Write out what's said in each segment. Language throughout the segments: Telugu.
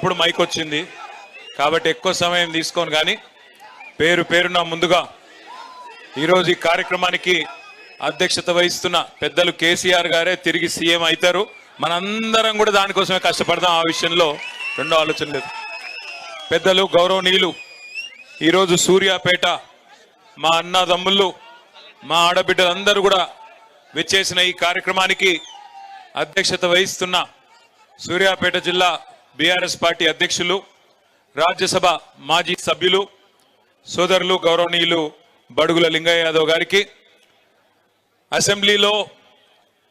అప్పుడు మైక్ వచ్చింది కాబట్టి ఎక్కువ సమయం తీసుకోను కానీ పేరున ముందుగా ఈరోజు ఈ కార్యక్రమానికి అధ్యక్షత వహిస్తున్న పెద్దలు కేసీఆర్ గారే తిరిగి సీఎం అవుతారు. మనందరం కూడా దానికోసమే కష్టపడదాం. ఆ విషయంలో రెండో ఆలోచన లేదు. పెద్దలు గౌరవనీయులు ఈరోజు సూర్యాపేట మా అన్నదమ్ముళ్ళు మా ఆడబిడ్డలందరూ కూడా విచ్చేసిన ఈ కార్యక్రమానికి అధ్యక్షత వహిస్తున్న సూర్యాపేట జిల్లా బీఆర్ఎస్ పార్టీ అధ్యక్షులు రాజ్యసభ మాజీ సభ్యులు సోదరులు గౌరవనీయులు బడుగుల లింగయ్య యాదవ్ గారికి, అసెంబ్లీలో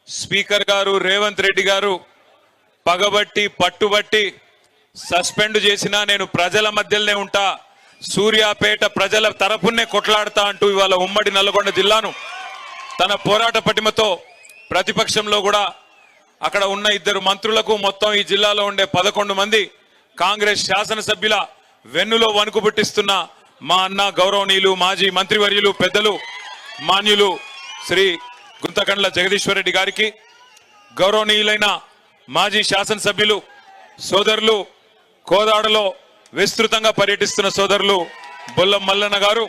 స్పీకర్ గారు రేవంత్ రెడ్డి గారు పగబట్టి పట్టుబట్టి సస్పెండ్ చేసినా నేను ప్రజల మధ్యలోనే ఉంటా, సూర్యాపేట ప్రజల తరపునే కొట్లాడతా అంటూ ఇవాళ ఉమ్మడి నల్గొండ జిల్లాను తన పోరాట పటిమతో ప్రతిపక్షంలో కూడా అక్కడ ఉన్న 2 మంత్రులకు మొత్తం ఈ జిల్లాలో ఉండే 11 మంది కాంగ్రెస్ శాసనసభ్యుల వెన్నులో వణుకు పుట్టిస్తున్న మా అన్న గౌరవనీయులు మాజీ మంత్రివర్యులు పెద్దలు మాన్యులు శ్రీ గుంతకండ్ల జగదీశ్వర్ రెడ్డి గారికి, గౌరవనీయులైన మాజీ శాసనసభ్యులు సోదరులు కోదాడలో విస్తృతంగా పర్యటిస్తున్న సోదరులు బొల్లం మల్లన్న గారు,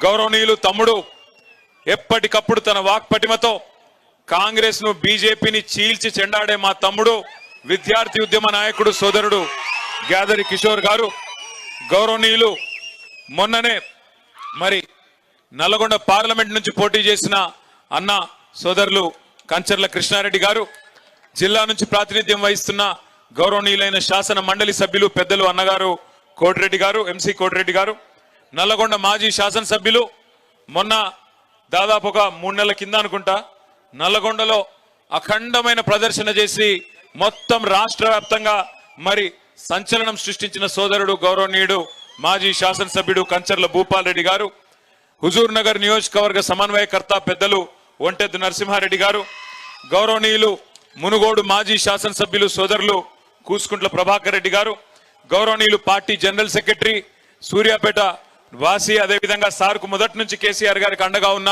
గౌరవనీయులు తమ్ముడు ఎప్పటికప్పుడు తన వాక్పటిమతో కాంగ్రెస్ ను బీజేపీని చీల్చి చెండాడే మా తమ్ముడు విద్యార్థి ఉద్యమ నాయకుడు సోదరుడు గ్యాదరి కిషోర్ గారు, గౌరవనీయులు మొన్ననే మరి నల్గొండ పార్లమెంట్ నుంచి పోటీ చేసిన అన్న సోదరులు కంచర్ల కృష్ణారెడ్డి గారు, జిల్లా నుంచి ప్రాతినిధ్యం వహిస్తున్న గౌరవనీయులైన శాసన మండలి సభ్యులు పెద్దలు అన్నగారు కోటిరెడ్డి గారు, ఎంసీ కోటిరెడ్డి గారు, నల్లగొండ మాజీ శాసనసభ్యులు మొన్న దాదాపు ఒక 3 నెలల కింద అనుకుంటా నల్లగొండలో అఖండమైన ప్రదర్శన చేసి మొత్తం రాష్ట్ర వ్యాప్తంగా మరి సంచలనం సృష్టించిన సోదరుడు గౌరవనీయుడు మాజీ శాసనసభ్యుడు కంచర్ల భూపాల్ రెడ్డి గారు, హుజూర్ నగర్ నియోజకవర్గ సమన్వయకర్త పెద్దలు ఒంటెద్దు నరసింహారెడ్డి గారు, గౌరవనీయులు మునుగోడు మాజీ శాసనసభ్యులు సోదరులు కూసుకుంట్ల ప్రభాకర్ రెడ్డి గారు, గౌరవనీయులు పార్టీ జనరల్ సెక్రటరీ సూర్యాపేట వాసి, అదేవిధంగా సార్కు మొదటి నుంచి కేసీఆర్ గారికి అండగా ఉన్న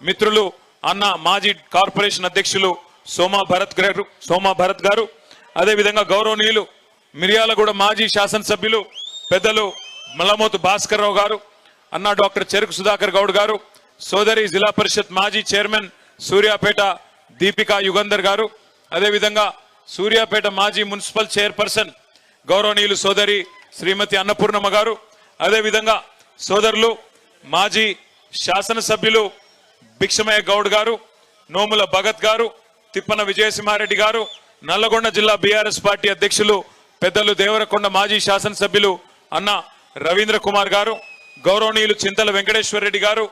మిత్రులు అన్న మాజీ కార్పొరేషన్ అధ్యక్షులు సోమా భరత్ గారు, అదేవిధంగా గౌరవనీయులు మిర్యాలగూడ మాజీ శాసనసభ్యులు పెద్దలు మల్లమోతు భాస్కర్ రావు గారు, అన్న డాక్టర్ చెరుకు సుధాకర్ గౌడ్ గారు, సోదరి జిల్లా పరిషత్ మాజీ చైర్మన్ సూర్యాపేట దీపికా యుగంధర్ గారు, అదేవిధంగా సూర్యాపేట మాజీ మున్సిపల్ చైర్పర్సన్ గౌరవనీయులు సోదరి శ్రీమతి అన్నపూర్ణమ్మ గారు, అదేవిధంగా సోదరులు మాజీ శాసనసభ్యులు భిక్షమయ్య గౌడ్ గారు, నోముల భగత్ గారు, తిప్పన విజయసింహారెడ్డి గారు, నల్లగొండ జిల్లా బీఆర్ఎస్ పార్టీ అధ్యక్షులు పెద్దలు దేవరకొండ మాజీ శాసనసభ్యులు అన్న రవీంద్ర కుమార్ గారు, గౌరవనీయులు చింతల వెంకటేశ్వర రెడ్డి గారు,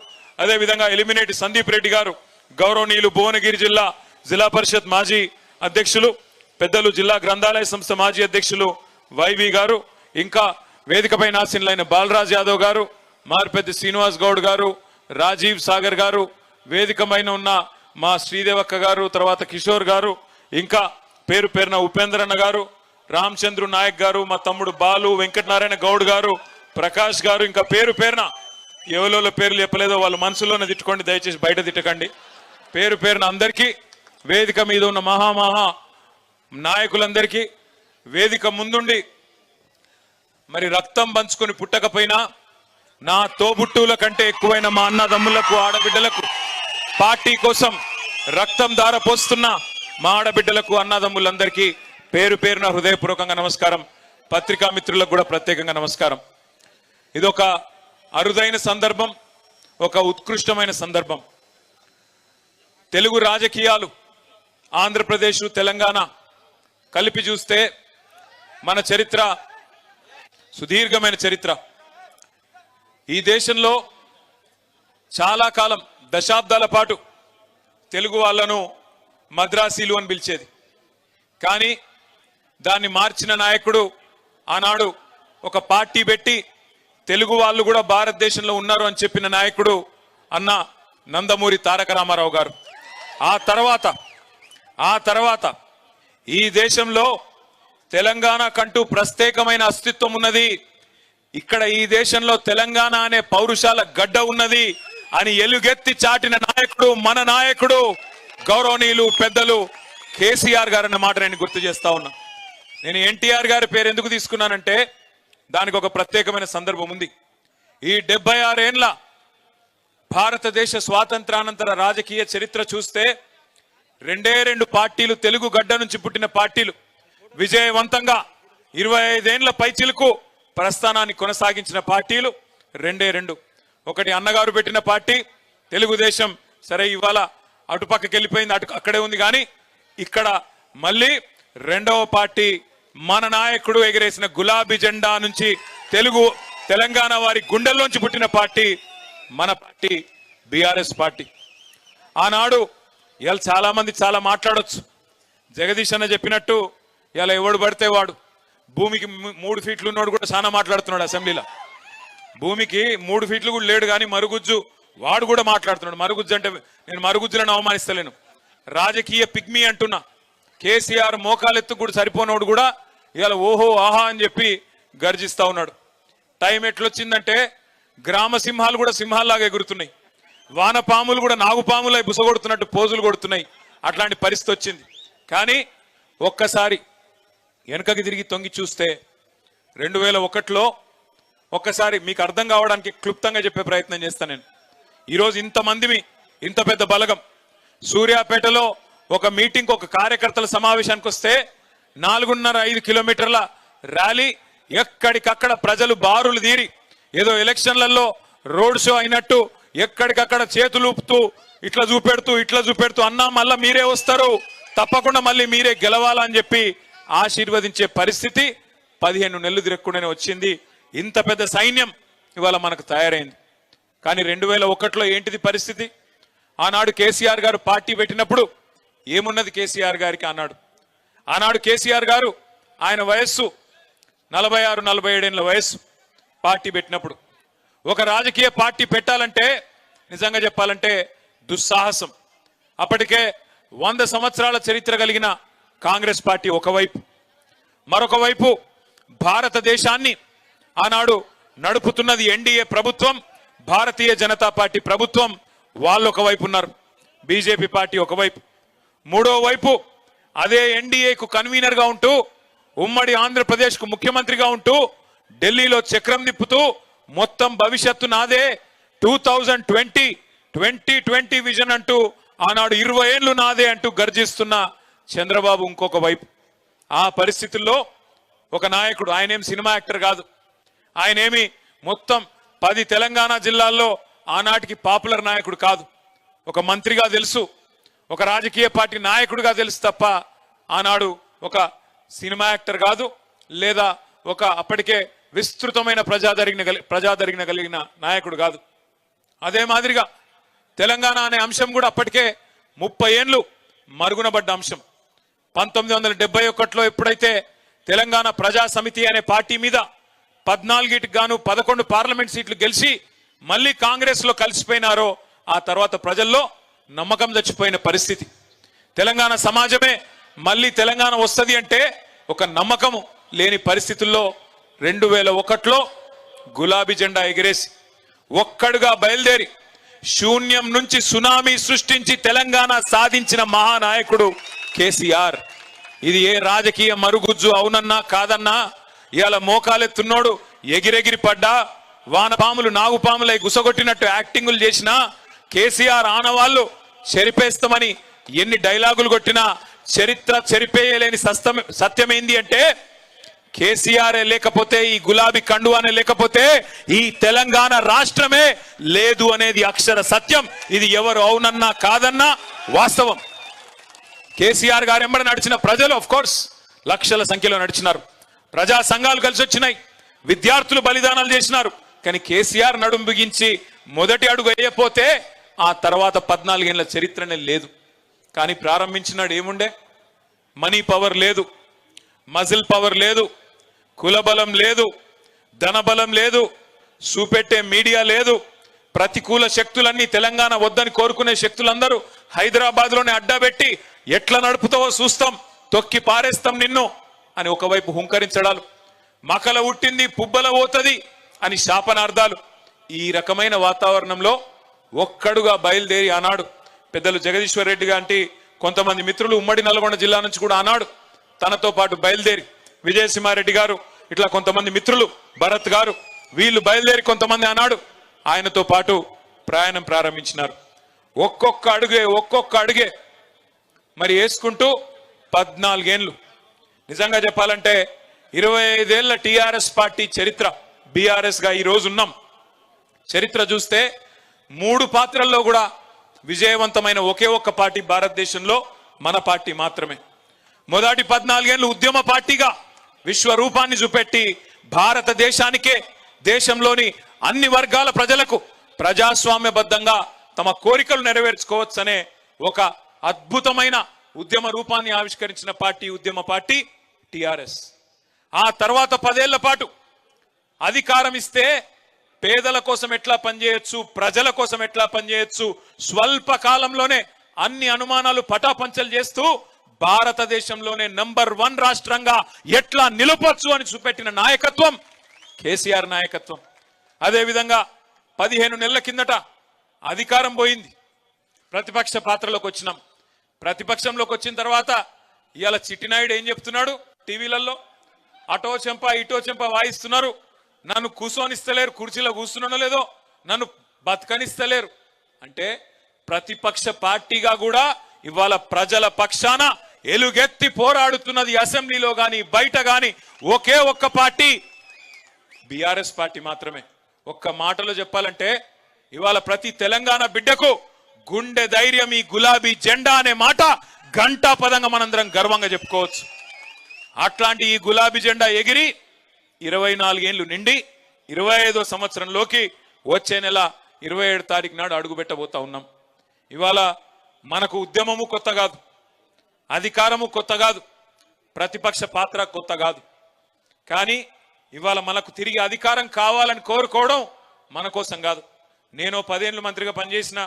అదేవిధంగా ఎలిమినేటి సందీప్ రెడ్డి గారు, గౌరవనీయులు భువనగిరి జిల్లా పరిషత్ మాజీ అధ్యక్షులు పెద్దలు జిల్లా గ్రంథాలయ సంస్థ మాజీ అధ్యక్షులు వైవి గారు, ఇంకా వేదికపై ఆసీనులైన బాలరాజ్ యాదవ్ గారు, మార్పెద్ది శ్రీనివాస్ గౌడ్ గారు, రాజీవ్ సాగర్ గారు, వేదికమైన ఉన్న మా శ్రీదేవక్క గారు, తర్వాత కిషోర్ గారు, ఇంకా పేరున ఉపేంద్రన్న గారు, రామచంద్రు నాయక్ గారు, మా తమ్ముడు బాలు, వెంకటనారాయణ గౌడ్ గారు, ప్రకాష్ గారు, ఇంకా పేరున ఎవరో పేర్లు చెప్పలేదో వాళ్ళు మనసులోనే తిట్టుకోండి, దయచేసి బయట తిట్టకండి. పేరున అందరికీ, వేదిక మీద ఉన్న మహా నాయకులందరికీ, వేదిక ముందుండి మరి రక్తం పంచుకొని పుట్టకపోయినా నా తోబుట్టువుల కంటే ఎక్కువైన మా అన్నదమ్ములకు ఆడబిడ్డలకు పార్టీ కోసం రక్తం ధారపోస్తున్న మా ఆడబిడ్డలకు అన్నదమ్ములందరికీ పేరున హృదయపూర్వకంగా నమస్కారం. పత్రికా మిత్రులకు కూడా ప్రత్యేకంగా నమస్కారం. ఇదొక అరుదైన సందర్భం, ఒక ఉత్కృష్టమైన సందర్భం. తెలుగు రాజకీయాలు ఆంధ్రప్రదేశ్ తెలంగాణ కలిపి చూస్తే మన చరిత్ర సుదీర్ఘమైన చరిత్ర. ఈ దేశంలో చాలా కాలం దశాబ్దాల పాటు తెలుగు వాళ్ళను మద్రాసీలు అని పిలిచేది. కానీ దాన్ని మార్చిన నాయకుడు ఆనాడు ఒక పార్టీ పెట్టి తెలుగు వాళ్ళు కూడా భారతదేశంలో ఉన్నారు అని చెప్పిన నాయకుడు అన్న నందమూరి తారక రామారావు గారు. ఆ తర్వాత ఈ దేశంలో తెలంగాణ కంటూ ప్రత్యేకమైన అస్తిత్వం ఉన్నది, ఇక్కడ ఈ దేశంలో తెలంగాణ అనే పౌరుషాల గడ్డ ఉన్నది అని ఎలుగెత్తి చాటిన నాయకుడు మన నాయకుడు గౌరవనీయులు పెద్దలు కేసీఆర్ గారు అన్న మాట నేను గుర్తు చేస్తా ఉన్నా. నేను ఎన్టీఆర్ గారి పేరు ఎందుకు తీసుకున్నానంటే దానికి ఒక ప్రత్యేకమైన సందర్భం ఉంది. ఈ 76 ఏళ్ల భారతదేశ స్వాతంత్రానంతర రాజకీయ చరిత్ర చూస్తే రెండు పార్టీలు, తెలుగు గడ్డ నుంచి పుట్టిన పార్టీలు విజయవంతంగా 25 ఏళ్ల పైచిలకు ప్రస్థానాన్ని కొనసాగించిన పార్టీలు రెండు. ఒకటి అన్నగారు పెట్టిన పార్టీ తెలుగుదేశం. సరే, ఇవాళ అటుపక్కకి వెళ్ళిపోయింది, అక్కడే ఉంది. కానీ ఇక్కడ మళ్ళీ రెండవ పార్టీ మన నాయకుడు ఎగిరేసిన గులాబీ జెండా నుంచి తెలంగాణ వారి గుండెల్లోంచి పుట్టిన పార్టీ మన పార్టీ బీఆర్ఎస్ పార్టీ. ఆనాడు ఇవాళ చాలా మంది చాలా మాట్లాడొచ్చు. జగదీష్ అన్న చెప్పినట్టు ఇలా ఎవడు పడితే వాడు, భూమికి 3 ఫీట్లు ఉన్నోడు కూడా చాలా మాట్లాడుతున్నాడు అసెంబ్లీలో. భూమికి 3 ఫీట్లు కూడా లేడు, కానీ మరుగుజ్జు వాడు కూడా మాట్లాడుతున్నాడు. మరుగుజ్జు అంటే నేను మరుగుజ్జులను అవమానిస్తలేను, రాజకీయ పిగ్మీ అంటున్నా. కేసీఆర్ మోకాలెత్తు కూడా సరిపోనోడు కూడా ఇవాళ ఓహో ఆహా అని చెప్పి గర్జిస్తా ఉన్నాడు. టైం ఎట్లొచ్చిందంటే గ్రామ సింహాలు కూడా సింహాల్లాగా ఎగురుతున్నాయి, వానపాములు కూడా నాగుపాములై బుసగొడుతున్నట్టు పోజులు కొడుతున్నాయి. అట్లాంటి పరిస్థితి వచ్చింది. కానీ ఒక్కసారి వెనకకి తిరిగి తొంగి చూస్తే 2001లో ఒక్కసారి మీకు అర్థం కావడానికి క్లుప్తంగా చెప్పే ప్రయత్నం చేస్తాను నేను. ఈరోజు ఇంతమందిమి, ఇంత పెద్ద బలగం సూర్యాపేటలో ఒక మీటింగ్, ఒక కార్యకర్తల సమావేశానికి వస్తే 4.5 కిలోమీటర్ల ర్యాలీ, ఎక్కడికక్కడ ప్రజలు బారులు తీరి ఏదో ఎలక్షన్లలో రోడ్ షో అయినట్టు ఎక్కడికక్కడ చేతులూపుతూ ఇట్లా చూపెడుతూ అన్నా మళ్ళా మీరే వస్తారు, తప్పకుండా మళ్ళీ మీరే గెలవాలని చెప్పి ఆశీర్వదించే పరిస్థితి 15 నెలలు తిరగకుండానే వచ్చింది. ఇంత పెద్ద సైన్యం ఇవాళ మనకు తయారైంది. కానీ 2001లో ఏంటిది పరిస్థితి? ఆనాడు కేసీఆర్ గారు పార్టీ పెట్టినప్పుడు ఏమున్నది కేసీఆర్ గారికి? ఆనాడు కేసీఆర్ గారు ఆయన వయస్సు 46-47 ఏళ్ల వయస్సు. పార్టీ పెట్టినప్పుడు ఒక రాజకీయ పార్టీ పెట్టాలంటే నిజంగా చెప్పాలంటే దుస్సాహసం. అప్పటికే 100 సంవత్సరాల చరిత్ర కలిగిన కాంగ్రెస్ పార్టీ ఒకవైపు, మరొక వైపు భారతదేశాన్ని ఆనాడు నడుపుతున్నది ఎన్డీఏ ప్రభుత్వం, భారతీయ జనతా పార్టీ ప్రభుత్వం. వాళ్ళు ఒకవైపు ఉన్నారు, బీజేపీ పార్టీ ఒకవైపు. మూడో వైపు అదే ఎన్డీఏకు కన్వీనర్ గా ఉంటూ, ఉమ్మడి ఆంధ్రప్రదేశ్ కు ముఖ్యమంత్రిగా ఉంటూ, ఢిల్లీలో చక్రం తిప్పుతూ మొత్తం భవిష్యత్తు నాదే, 2020 విజన్ అంటూ ఆనాడు 20 ఏళ్లు నాదే అంటూ గర్జిస్తున్న చంద్రబాబు ఇంకొక వైపు. ఆ పరిస్థితుల్లో ఒక నాయకుడు, ఆయనేం సినిమా యాక్టర్ కాదు, ఆయనేమి మొత్తం 10 తెలంగాణ జిల్లాల్లో ఆనాటికి పాపులర్ నాయకుడు కాదు. ఒక మంత్రిగా తెలుసు, ఒక రాజకీయ పార్టీ నాయకుడిగా తెలుసు తప్ప ఆనాడు ఒక సినిమా యాక్టర్ కాదు, లేదా ఒక అప్పటికే విస్తృతమైన ప్రజాదరణ కలిగిన నాయకుడు కాదు. అదే మాదిరిగా తెలంగాణ అనే అంశం కూడా అప్పటికే 30 ఏళ్లు మరుగునబడ్డ అంశం. 1971లో ఎప్పుడైతే తెలంగాణ ప్రజా సమితి అనే పార్టీ మీద 14కి గాను 11 పార్లమెంట్ సీట్లు గెలిచి మళ్ళీ కాంగ్రెస్ లో కలిసిపోయినారో ఆ తర్వాత ప్రజల్లో నమ్మకం చచ్చిపోయిన పరిస్థితి. తెలంగాణ సమాజమే మళ్ళీ తెలంగాణ వస్తది అంటే ఒక నమ్మకము లేని పరిస్థితుల్లో 2001లో గులాబీ జెండా ఎగిరేసి ఒక్కడుగా బయలుదేరి శూన్యం నుంచి సునామీ సృష్టించి తెలంగాణ సాధించిన మహానాయకుడు కేసీఆర్. ఇది ఏ రాజకీయ మరుగుజ్జు అవునన్నా కాదన్నా ఇవాళ మోకాలెత్తున్నోడు ఎగిరెగిరి పడ్డా, వానపాములు నాగుపాములై గుసగొట్టినట్టు యాక్టింగులు చేసినా, కేసీఆర్ ఆనవాళ్లు చెరిపేస్తామని ఎన్ని డైలాగులు కొట్టినా చరిత్ర చెరిపేయలేని సత్యమేంది అంటే కేసీఆర్ లేకపోతే, ఈ గులాబీ కండువానే లేకపోతే ఈ తెలంగాణ రాష్ట్రమే లేదు అనేది అక్షర సత్యం. ఇది ఎవరు అవునన్నా కాదన్నా వాస్తవం. కేసీఆర్ గారు ఎంబడి నడిచిన ప్రజలు ఆఫ్ కోర్స్ లక్షల సంఖ్యలో నడిచినారు, ప్రజా సంఘాలు కలిసి వచ్చినాయి, విద్యార్థులు బలిదానాలు చేసినారు. కానీ కేసీఆర్ నడుం బిగించి మొదటి అడుగు వేయపోతే ఆ తర్వాత 14 ఏళ్ల చరిత్రనే లేదు. కానీ ప్రారంభించినాడు ఏముండే? మనీ పవర్ లేదు, మజిల్ పవర్ లేదు, కులబలం లేదు, ధనబలం లేదు, చూపెట్టే మీడియా లేదు. ప్రతికూల శక్తులన్నీ తెలంగాణ వద్దని కోరుకునే శక్తులందరూ హైదరాబాద్ లోనే అడ్డాబెట్టి ఎట్లా నడుపుతావో చూస్తాం, తొక్కి పారేస్తాం నిన్ను అని ఒకవైపు హుంకరించడాలు, మకల ఉట్టింది పుబ్బల పోతది అని శాపనార్థాలు. ఈ రకమైన వాతావరణంలో ఒక్కడుగా బయలుదేరి ఆనాడు పెద్దలు జగదీశ్వర్ రెడ్డి గాంటి కొంతమంది మిత్రులు ఉమ్మడి నల్గొండ జిల్లా నుంచి కూడా ఆనాడు తనతో పాటు బయలుదేరి విజయసింహారెడ్డి గారు, ఇట్లా కొంతమంది మిత్రులు, భరత్ గారు, వీళ్ళు బయలుదేరి కొంతమంది ఆనాడు ఆయనతో పాటు ప్రయాణం ప్రారంభించినారు. ఒక్కొక్క అడుగే మరి వేసుకుంటూ 14 ఏళ్ళు. నిజంగా చెప్పాలంటే 25 ఏళ్ల టిఆర్ఎస్ పార్టీ చరిత్ర, బీఆర్ఎస్ గా ఈ రోజు ఉన్నాం. చరిత్ర చూస్తే 3 పాత్రల్లో కూడా విజయవంతమైన ఒకే ఒక్క పార్టీ భారతదేశంలో మన పార్టీ మాత్రమే. మొదటి 14 ఏళ్ళు ఉద్యమ పార్టీగా విశ్వరూపాన్ని చూపెట్టి భారతదేశానికే, దేశంలోని అన్ని వర్గాల ప్రజలకు ప్రజాస్వామ్యబద్ధంగా తమ కోరికలు నెరవేర్చుకోవచ్చనే ఒక అద్భుతమైన ఉద్యమ రూపాన్ని ఆవిష్కరించిన పార్టీ ఉద్యమ పార్టీ టిఆర్ఎస్. ఆ తర్వాత 10 ఏళ్ల పాటు అధికారం ఇస్తే పేదల కోసం ఎట్లా పనిచేయొచ్చు, ప్రజల కోసం ఎట్లా పనిచేయొచ్చు, స్వల్ప కాలంలోనే అన్ని అనుమానాలు పటాపంచలు చేస్తూ భారతదేశంలోనే నంబర్ 1 రాష్ట్రంగా ఎట్లా నిలపొచ్చు అని చూపెట్టిన నాయకత్వం కేసీఆర్ నాయకత్వం. అదేవిధంగా 15 నెలల కిందట అధికారం పోయింది, ప్రతిపక్ష పాత్రలోకి వచ్చినాం. ప్రతిపక్షంలోకి వచ్చిన తర్వాత ఇవాళ చిట్టినాయుడు ఏం చెప్తున్నాడు, టీవీలలో అటో చెంప ఇటో చెంప వాయిస్తున్నారు. నన్ను కూర్చొనిస్తలేరు, కుర్చీలో కూర్చున్నానో లేదో, నన్ను బతకనిస్తలేరు అంటే ప్రతిపక్ష పార్టీగా కూడా ఇవాళ ప్రజల పక్షాన ఎలుగెత్తి పోరాడుతున్నది అసెంబ్లీలో గాని బయట గాని ఒకే ఒక్క పార్టీ బీఆర్ఎస్ పార్టీ మాత్రమే. ఒక్క మాటలో చెప్పాలంటే ఇవాళ ప్రతి తెలంగాణ బిడ్డకు గుండె ధైర్యం ఈ గులాబీ జెండా అనే మాట గంటా పదంగా మనందరం గర్వంగా చెప్పుకోవచ్చు. అట్లాంటి ఈ గులాబీ జెండా ఎగిరి 24 ఏళ్లు నిండి 25వ సంవత్సరంలోకి వచ్చే నెల 27 తారీఖు నాడు అడుగుపెట్టబోతా ఉన్నాం. ఇవాళ మనకు ఉద్యమము కొత్త కాదు, అధికారము కొత్త కాదు, ప్రతిపక్ష పాత్ర కొత్త కాదు. కానీ ఇవాళ మనకు తిరిగి అధికారం కావాలని కోరుకోవడం మన కోసం కాదు. నేను 10 ఏళ్ళు మంత్రిగా పనిచేసిన,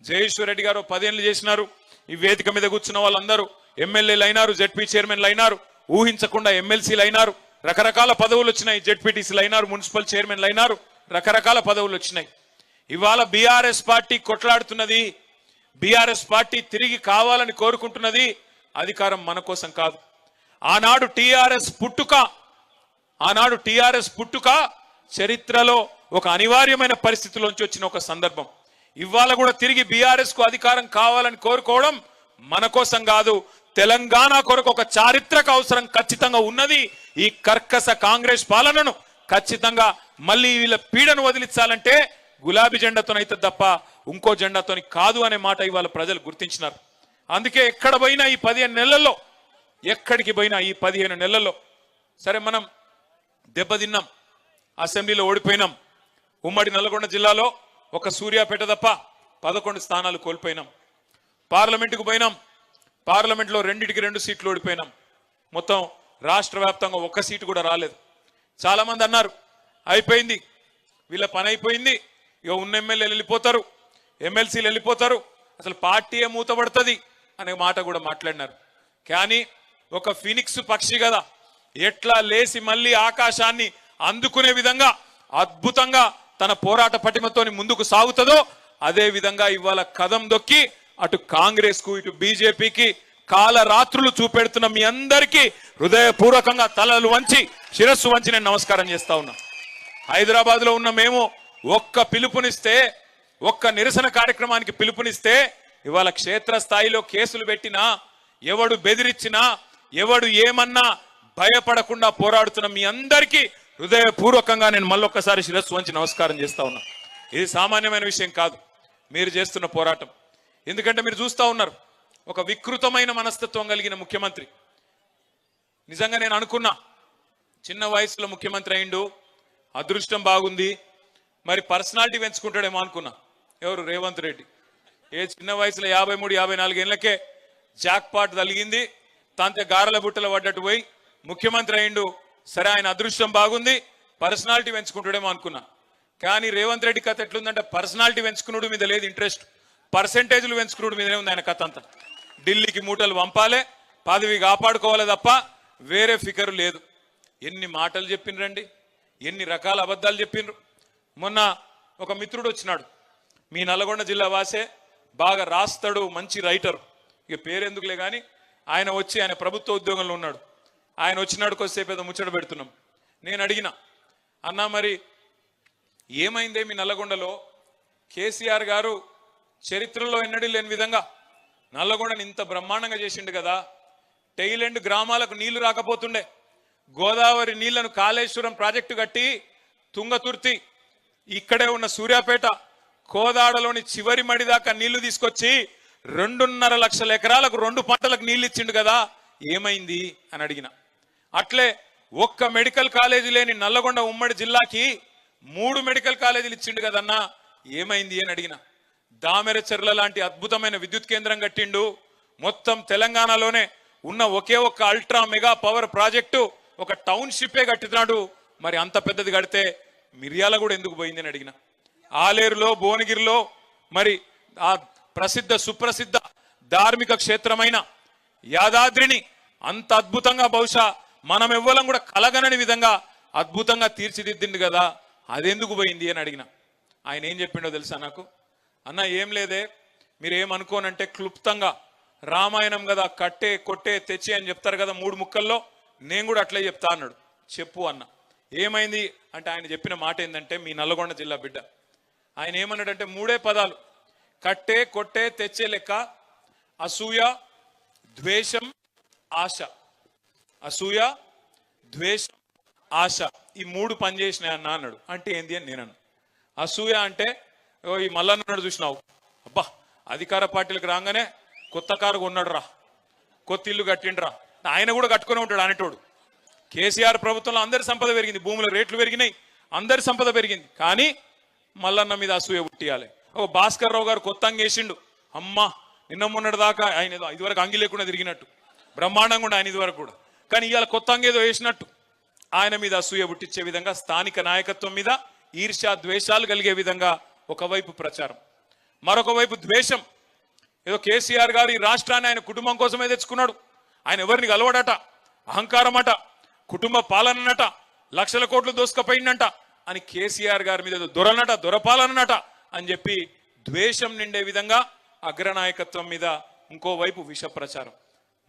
జయేశ్వర్ రెడ్డి గారు 10 ఏళ్ళు చేసినారు. ఈ వేదిక మీద కూర్చున్న వాళ్ళందరూ ఎమ్మెల్యేలు అయినారు, జెడ్పీ చైర్మన్లు అయినారు, ఊహించకుండా ఎమ్మెల్సీలు అయినారు, రకరకాల పదవులు వచ్చినాయి, జెడ్పీటీసీలు అయినారు, మున్సిపల్ చైర్మన్లు అయినారు, రకరకాల పదవులు వచ్చినాయి. ఇవాళ బీఆర్ఎస్ పార్టీ కొట్లాడుతున్నది, బీఆర్ఎస్ పార్టీ తిరిగి కావాలని కోరుకుంటున్నది అధికారం మన కోసం కాదు. ఆనాడు టిఆర్ఎస్ పుట్టుక చరిత్రలో ఒక అనివార్యమైన పరిస్థితిలోంచి వచ్చిన ఒక సందర్భం. ఇవాళ కూడా తిరిగి బీఆర్ఎస్ కు అధికారం కావాలని కోరుకోవడం మన కోసం కాదు, తెలంగాణ కొరకు ఒక చారిత్రక అవసరం ఖచ్చితంగా ఉన్నది. ఈ కర్కశ కాంగ్రెస్ పాలనను ఖచ్చితంగా మళ్ళీ వీళ్ళ పీడను వదిలించాలంటే గులాబీ జెండాతోనైతే తప్ప ఇంకో జెండాతోని కాదు అనే మాట ఇవాళ ప్రజలు గుర్తించినారు. అందుకే ఎక్కడ పోయినా ఈ 15 నెలల్లో, ఎక్కడికి పోయినా ఈ 15 నెలల్లో సరే మనం దెబ్బతిన్నాం, అసెంబ్లీలో ఓడిపోయినాం. ఉమ్మడి నల్గొండ జిల్లాలో ఒక సూర్యాపేట తప్ప 11 స్థానాలు కోల్పోయినాం. పార్లమెంటుకు పోయినాం, పార్లమెంట్లో 2 సీట్లు ఓడిపోయినాం. మొత్తం రాష్ట్ర వ్యాప్తంగా 1 సీటు కూడా రాలేదు. చాలా మంది అన్నారు అయిపోయింది, వీళ్ళ పని అయిపోయింది, ఇక ఉన్న ఎమ్మెల్యేలు వెళ్ళిపోతారు, ఎమ్మెల్సీలు వెళ్ళిపోతారు, అసలు పార్టీయే మూతపడుతుంది అనే మాట కూడా మాట్లాడినారు. కానీ ఒక ఫినిక్స్ పక్షి కదా, ఎట్లా లేసి మళ్ళీ ఆకాశాన్ని అందుకునే విధంగా అద్భుతంగా తన పోరాట పటిమతోని ముందుకు సాగుతుందో అదే విధంగా ఇవాళ కదం దొక్కి అటు కాంగ్రెస్ కు ఇటు బీజేపీకి కాలరాత్రులు చూపెడుతున్న మీ అందరికీ హృదయపూర్వకంగా తలలు వంచి శిరస్సు వంచి నేను నమస్కారం చేస్తా ఉన్నా. హైదరాబాద్ లో ఉన్న మేము ఒక్క పిలుపునిస్తే, ఒక్క నిరసన కార్యక్రమానికి పిలుపునిస్తే ఇవాళ క్షేత్రస్థాయిలో కేసులు పెట్టినా, ఎవడు బెదిరించినా, ఎవడు ఏమన్నా భయపడకుండా పోరాడుతున్న మీ అందరికీ హృదయపూర్వకంగా నేను మళ్ళొక్కసారి శిరస్సు వంచి నమస్కారం చేస్తా ఉన్నా. ఇది సామాన్యమైన విషయం కాదు మీరు చేస్తున్న పోరాటం. ఎందుకంటే మీరు చూస్తా ఉన్నారు ఒక వికృతమైన మనస్తత్వం కలిగిన ముఖ్యమంత్రి. నిజంగా నేను అనుకున్నా చిన్న వయసులో ముఖ్యమంత్రి అయిండు, అదృష్టం బాగుంది, మరి పర్సనాలిటీ పెంచుకుంటాడేమో అనుకున్నా. ఎవరు? రేవంత్ రెడ్డి. ఏ చిన్న వయసులో 53-54 ఏళ్ళకే జాక్ పాట్ తలిగింది, తాంతే గారెల బుట్టలు పడ్డట్టు పోయి ముఖ్యమంత్రి అయిండు. సరే ఆయన అదృష్టం బాగుంది, పర్సనాలిటీ పెంచుకుంటాడేమో అనుకున్నా. కానీ రేవంత్ రెడ్డి కథ ఎట్లుందంటే పర్సనాలిటీ పెంచుకున్నాడు మీద లేదు ఇంట్రెస్ట్, పర్సెంటేజ్లు పెంచుకున్నాడు మీదనే ఉంది ఆయన కథ అంతా. ఢిల్లీకి మూటలు పంపాలే, పదవి కాపాడుకోవాలి తప్ప వేరే ఫికరు లేదు. ఎన్ని మాటలు చెప్పిండ్రండి, ఎన్ని రకాల అబద్ధాలు చెప్పిండ్రు. మొన్న ఒక మిత్రుడు వచ్చినాడు, మీ నల్గొండ జిల్లా వాసే, బాగా రాస్తాడు, మంచి రైటర్, ఇక పేరెందుకులే కానీ ఆయన వచ్చి ఆయన ప్రభుత్వ ఉద్యోగంలో ఉన్నాడు. ఆయన వచ్చినాడు కొద్దిసేపు ఏదో ముచ్చట పెడుతున్నాం. నేను అడిగిన, అన్నా మరి ఏమైందే మీ నల్లగొండలో? కేసీఆర్ గారు చరిత్రలో ఎన్నడూ లేని విధంగా నల్లగొండని ఇంత బ్రహ్మాండంగా చేసిండు కదా. టైలెండ్ గ్రామాలకు నీళ్లు రాకపోతుండే, గోదావరి నీళ్లను కాళేశ్వరం ప్రాజెక్టు కట్టి తుంగతుర్తి ఇక్కడే ఉన్న సూర్యాపేట కోదాడలోని చివరి మడి దాకా నీళ్లు తీసుకొచ్చి 2.5 లక్షల ఎకరాలకు 2 పంటలకు నీళ్లు ఇచ్చిండు కదా, ఏమైంది అని అడిగిన. అట్లే ఒక్క మెడికల్ కాలేజీ లేని నల్లగొండ ఉమ్మడి జిల్లాకి 3 మెడికల్ కాలేజీలు ఇచ్చిండు కదన్నా, ఏమైంది అని అడిగిన. దామెరచెర్ల లాంటి అద్భుతమైన విద్యుత్ కేంద్రం కట్టిండు. మొత్తం తెలంగాణలోనే ఉన్న ఒకే ఒక్క అల్ట్రా మెగా పవర్ ప్రాజెక్టు ఒక టౌన్షిప్పే కట్టినాడు. మరి అంత పెద్దది కడితే మిర్యాల కూడా ఎందుకు పోయింది అని అడిగిన. ఆలేరులో భువనగిరిలో మరి ఆ ప్రసిద్ధ సుప్రసిద్ధ ధార్మిక క్షేత్రమైన యాదాద్రిని అంత అద్భుతంగా బహుశా మనం ఎవ్వరం కూడా కలగనని విధంగా అద్భుతంగా తీర్చిదిద్దిండు కదా, అదెందుకు పోయింది అని అడిగిన. ఆయన ఏం చెప్పిండో తెలుసా నాకు? అన్న ఏం లేదే, మీరేమనుకోనంటే క్లుప్తంగా రామాయణం కదా, కట్టే కొట్టే తెచ్చి అని చెప్తారు కదా 3 ముక్కల్లో, నేను కూడా అట్లే చెప్తా అన్నాడు. చెప్పు అన్న. ఏమైంది అంటే ఆయన చెప్పిన మాట ఏంటంటే, మీ నల్లగొండ జిల్లా బిడ్డ ఆయన ఏమన్నాడంటే 3 పదాలు: కట్టే కొట్టే తెచ్చే లెక్క, అసూయ ద్వేషం ఆశ. అసూయ ద్వేషం ఆశ, ఈ 3 పనిచేసినాయి అన్న అన్నాడు. అంటే ఏంది అని నేను అన్నా. అసూయ అంటే ఈ మల్లన్నాడు చూసినావు, అబ్బా అధికార పార్టీలకు రాగానే కొత్త కారు కొన్నాడు రా, కొత్త ఇల్లు కట్టిండ్రా, ఆయన కూడా కట్టుకునే ఉంటాడు అనేటోడు. కేసీఆర్ ప్రభుత్వంలో అందరి సంపద పెరిగింది, భూముల రేట్లు పెరిగినాయి, అందరి సంపద పెరిగింది, కానీ మల్లన్న మీద అసూయ పుట్టియాలి. భాస్కర్ రావు గారు కొత్త అంగేసిండు, అమ్మా నిన్న మొన్నటి దాకా ఆయన ఏదో ఇదివరకు అంగి లేకుండా తిరిగినట్టు బ్రహ్మాండంగా ఉండే ఆయన ఇదివరకు కూడా, కానీ ఇవాళ కొత్త అంగేదో వేసినట్టు ఆయన మీద అసూయ పుట్టించే విధంగా స్థానిక నాయకత్వం మీద ఈర్ష్య ద్వేషాలు కలిగే విధంగా ఒకవైపు ప్రచారం, మరొక వైపు ద్వేషం. ఏదో కేసీఆర్ గారు ఈ రాష్ట్రాన్ని ఆయన కుటుంబం కోసమే తెచ్చుకున్నాడు, ఆయన ఎవరిని కలవడట, అహంకారం అట, కుటుంబ పాలనట, లక్షల కోట్లు దోసుకపోయిందంట అని కేసీఆర్ గారి మీద దొరనట, దొరపాలనట అని చెప్పి ద్వేషం నిండే విధంగా అగ్రనాయకత్వం మీద ఇంకోవైపు విష ప్రచారం.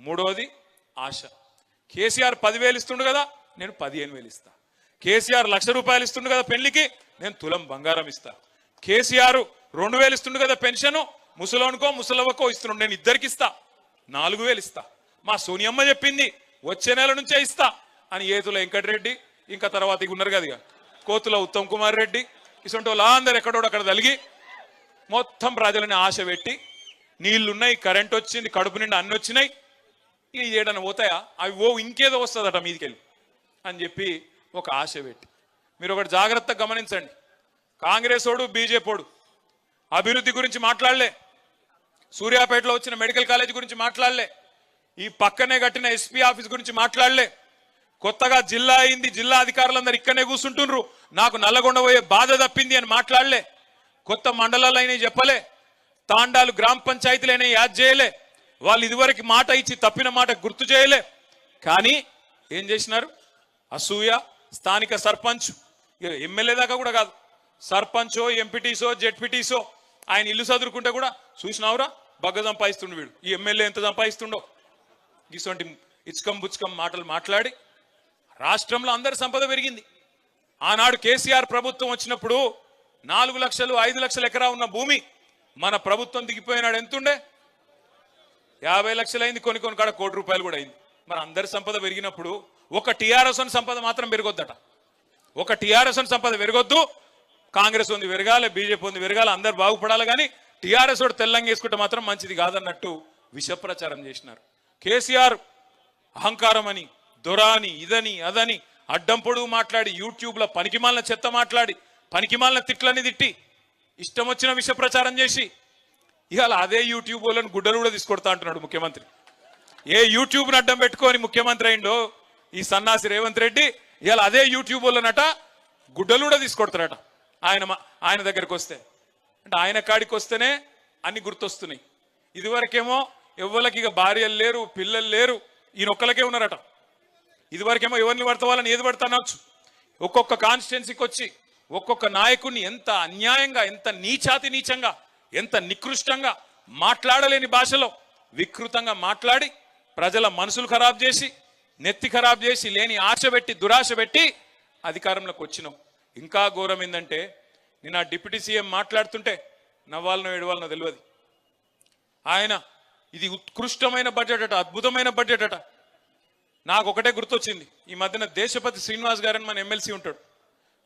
మూడోది ఆశ. కేసీఆర్ 10,000 ఇస్తుండు కదా, నేను 15,000 ఇస్తా. కేసీఆర్ ₹1,00,000 ఇస్తుండు కదా పెళ్లికి, నేను తులం బంగారం ఇస్తా. కేసీఆర్ 2,000 ఇస్తుండు కదా పెన్షన్, ముసలోనికో ముసలవ్వకో ఇస్తున్నాడు, నేను ఇద్దరికి ఇస్తా, 4,000 ఇస్తా. మా సోనియమ్మ చెప్పింది వచ్చే నెల నుంచే ఇస్తా అని ఏతుల వెంకటరెడ్డి, ఇంకా తర్వాత ఇక ఉన్నారు కదా కోతుల ఉత్తమ్ కుమార్ రెడ్డి, ఇటువంటి వాళ్ళు అందరు ఎక్కడోడు అక్కడ తలిగి మొత్తం ప్రజలని ఆశ పెట్టి, నీళ్లున్నాయి, కరెంట్ వచ్చింది, కడుపు నిండా అన్ని వచ్చినాయి, ఇక ఏడన్నా పోతాయా, అవి ఇంకేదో వస్తుందట మీదికెళ్ళి అని చెప్పి ఒక ఆశ పెట్టి. మీరు ఒకటి జాగ్రత్తగా గమనించండి, కాంగ్రెస్ ఓడు బీజేపీడు అభివృద్ధి గురించి మాట్లాడలే, సూర్యాపేటలో వచ్చిన మెడికల్ కాలేజ్ గురించి మాట్లాడలే, ఈ పక్కనే కట్టిన ఎస్పీ ఆఫీస్ గురించి మాట్లాడలే, కొత్తగా జిల్లా అయింది, జిల్లా అధికారులందరూ ఇక్కడనే కూర్చుంటుండ్రు, నాకు నల్లగొండ పోయే బాధ తప్పింది అని మాట్లాడలే, కొత్త మండలాలు అయినా చెప్పలే, తాండాలు గ్రామ పంచాయతీలైనా యాద్ చేయలే, వాళ్ళు ఇదివరకు మాట ఇచ్చి తప్పిన మాట గుర్తు చేయలే. కానీ ఏం చేసినారు? అసూయ. స్థానిక సర్పంచ్, ఎమ్మెల్యే దాకా కూడా కాదు, సర్పంచో ఎంపీటీసో జెడ్పీటీసో ఆయన ఇల్లు చదువుకుంటే కూడా చూసినావురా బగ్గ సంపాదిస్తుండు వీడు, ఈ ఎమ్మెల్యే ఎంత సంపాదిస్తుండో, ఇటువంటి ఇచ్కం బుచ్కం మాటలు మాట్లాడి రాష్ట్రంలో అందరి సంపద పెరిగింది. ఆనాడు కేసీఆర్ ప్రభుత్వం వచ్చినప్పుడు 4 లక్షలు 5 లక్షల ఎకరా ఉన్న భూమి మన ప్రభుత్వం దిగిపోయినాడు ఎంతుండే, 50 లక్షలు అయింది, కొన్ని కాడ ₹1,00,00,000 కూడా అయింది. మరి అందరి సంపద పెరిగినప్పుడు ఒక టీఆర్ఎస్ సంపద మాత్రం పెరగొద్దట, ఒక టీఆర్ఎస్ సంపద పెరగొద్దు, కాంగ్రెస్ ఉంది పెరగాలి, బీజేపీ ఉంది పెరగాలి, అందరు బాగుపడాలి, కానీ టీఆర్ఎస్ వాడు తెల్లంగా వేసుకుంటే మాత్రం మంచిది కాదన్నట్టు విష ప్రచారం చేసినారు. కేసీఆర్ అహంకారం అని, దొరాని, ఇదని అదని అడ్డం పొడుగు మాట్లాడి, యూట్యూబ్లో పనికిమాలిన చెత్త మాట్లాడి, పనికిమాలిన తిట్లని తిట్టి, ఇష్టం వచ్చిన విష ప్రచారం చేసి, ఇవాళ అదే యూట్యూబ్ వాళ్ళని గుడ్డలు కూడా తీసుకొడతా అంటున్నాడు ముఖ్యమంత్రి. ఏ యూట్యూబ్ని అడ్డం పెట్టుకొని ముఖ్యమంత్రి అయిండో ఈ సన్నాసి రేవంత్ రెడ్డి, ఇవాళ అదే యూట్యూబ్ వాళ్ళనట గుడ్డలు కూడా తీసుకొడతారట ఆయన దగ్గరికి వస్తే. అంటే ఆయన కాడికి వస్తేనే అన్ని గుర్తొస్తున్నాయి. ఇదివరకేమో ఎవ్వరికి ఇక భార్యలు లేరు, పిల్లలు లేరు, ఈయనొక్కలకే ఉన్నారట. ఇదివరకేమో ఎవరిని పడతావాలని ఏది పడతానొచ్చు. ఒక్కొక్క కాన్స్టిట్యున్సీకి వచ్చి ఒక్కొక్క నాయకుడిని ఎంత అన్యాయంగా, ఎంత నీచాతి నీచంగా, ఎంత నికృష్టంగా, మాట్లాడలేని భాషలో వికృతంగా మాట్లాడి ప్రజల మనసులు ఖరాబ్ చేసి నెత్తి ఖరాబ్ చేసి లేని ఆశ పెట్టి దురాశ పెట్టి అధికారంలోకి వచ్చినాం. ఇంకా ఘోరం ఏంటంటే నిన్న డిప్యూటీ సీఎం మాట్లాడుతుంటే నవ్వాలనో ఏడవాలనో తెలియదు. ఆయన ఇది ఉత్కృష్టమైన బడ్జెట్ అట, అద్భుతమైన బడ్జెట్ అట. నాకు ఒకటే గుర్తొచ్చింది, ఈ మధ్యన దేశపతి శ్రీనివాస్ గారని మన ఎమ్మెల్సీ ఉంటాడు,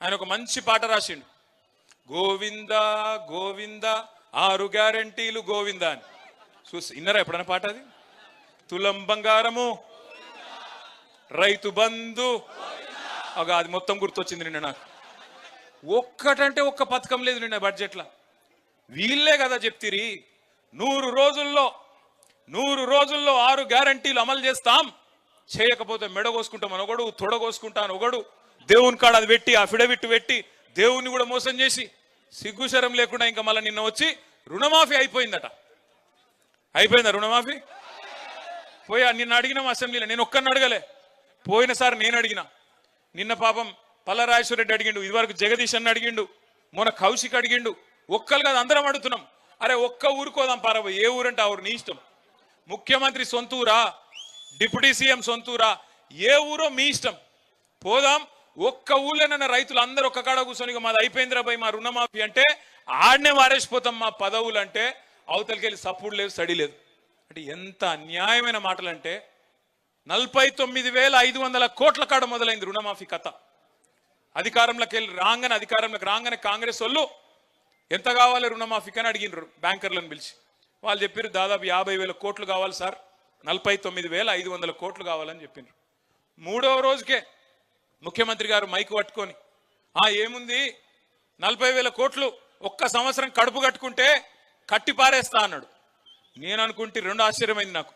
ఆయన ఒక మంచి పాట రాసిండు, గోవింద గోవింద 6 గ్యారంటీలు గోవింద అని. చూసి ఇన్నరా ఎప్పుడైనా పాట? అది తులం బంగారము, రైతు బంధు, అది మొత్తం గుర్తొచ్చింది నిన్న నాకు. ఒక్కటంటే ఒక్క పథకం లేదు నిన్న బడ్జెట్లో. వీళ్ళే కదా చెప్తిరి 100 రోజుల్లో 6 గ్యారంటీలు అమలు చేస్తాం, చేయకపోతే మెడ కోసుకుంటాం అని ఒకడు, తొడ కోసుకుంటాను ఒకడు, దేవుని కాడ అది పెట్టి అఫిడవిట్ పెట్టి దేవుని కూడా మోసం చేసి సిగ్గుశరం లేకుండా ఇంకా మళ్ళీ నిన్న వచ్చి రుణమాఫీ అయిపోయిందట. అయిపోయిందా రుణమాఫీ? పోయా నిన్న అడిగినాం అసెంబ్లీలో, నేను ఒక్కరిని అడగలే. పోయినసారి నేను అడిగినా, నిన్న పాపం పల్లరాజేశ్వర రెడ్డి అడిగిండు, ఇదివరకు జగదీష్ అన్న అడిగిండు, మొన్న కౌశిక్ అడిగిండు. ఒక్కరు కాదు అందరం అడుగుతున్నాం. అరే ఒక్క ఊరుకోదాం పారబో, ఏ ఊరంటే ఆ ఊరు నీ ఇష్టం. ముఖ్యమంత్రి సొంతూరా, డిప్యూటీ సీఎం సొంతూరా, ఏ ఊరో మీ ఇష్టం. పోదాం. ఒక్క ఊళ్ళోనన్న రైతులు అందరూ ఒక్క కాడ కూర్చొని మాది అయిపోయిందిరా భయ్ మా రుణమాఫీ అంటే ఆడనే వారేసిపోతాం మా పదవులు అంటే అవతలికి వెళ్ళి సపోర్ట్ లేదు, స్టడీ లేదు. అంటే ఎంత అన్యాయమైన మాటలు అంటే 49,500 కోట్ల కాడ మొదలైంది రుణమాఫీ కథ. అధికారంలోకి రాగానే కాంగ్రెస్ వాళ్ళు ఎంత కావాలి రుణమాఫీకి అని అడిగినారు బ్యాంకర్లను పిలిచి. వాళ్ళు చెప్పారు దాదాపు 50,000 కోట్లు కావాలి సార్, 49,500 కోట్లు కావాలని చెప్పినారు. 3వ రోజుకే ముఖ్యమంత్రి గారు మైకు పట్టుకొని ఏముంది 40,000 కోట్లు ఒక్క సంవత్సరం కడుపు కట్టుకుంటే కట్టి పారేస్తా అన్నాడు. నేను అనుకుంటే 2 ఆశ్చర్యమైంది నాకు.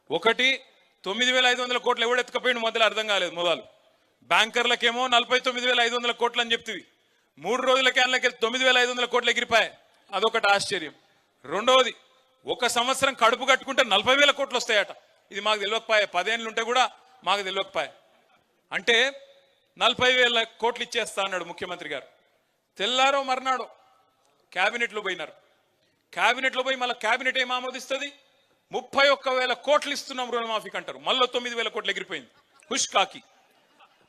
ఒకటి 9,500 కోట్లు ఎవడు ఎత్తుకపోయిండు మొదలు అర్థం కాలేదు. మొదలు బ్యాంకర్లకేమో 49,500 కోట్లు అని చెప్తివి, 3 రోజులకే అందులోకి 9,500 కోట్లు ఎగిరిపాయి, అదొకటి ఆశ్చర్యం. రెండవది ఒక సంవత్సరం కడుపు కట్టుకుంటే 40,000 కోట్లు వస్తాయట. ఇది మాకు తెలియకపోయా, 10 ఏళ్ళు ఉంటే కూడా మాకు తెలియకపోయా. అంటే 40,000 కోట్లు ఇచ్చేస్తా అన్నాడు ముఖ్యమంత్రి గారు. తెల్లారో మర్నాడో క్యాబినెట్లో పోయినారు. క్యాబినెట్లో పోయి మళ్ళీ క్యాబినెట్ ఏం ఆమోదిస్తుంది? 31,000 కోట్లు ఇస్తున్నాం రుణమాఫీకి అంటారు. మళ్ళీ 9,000 కోట్లు ఎగిరిపోయింది హుష్ కాకి.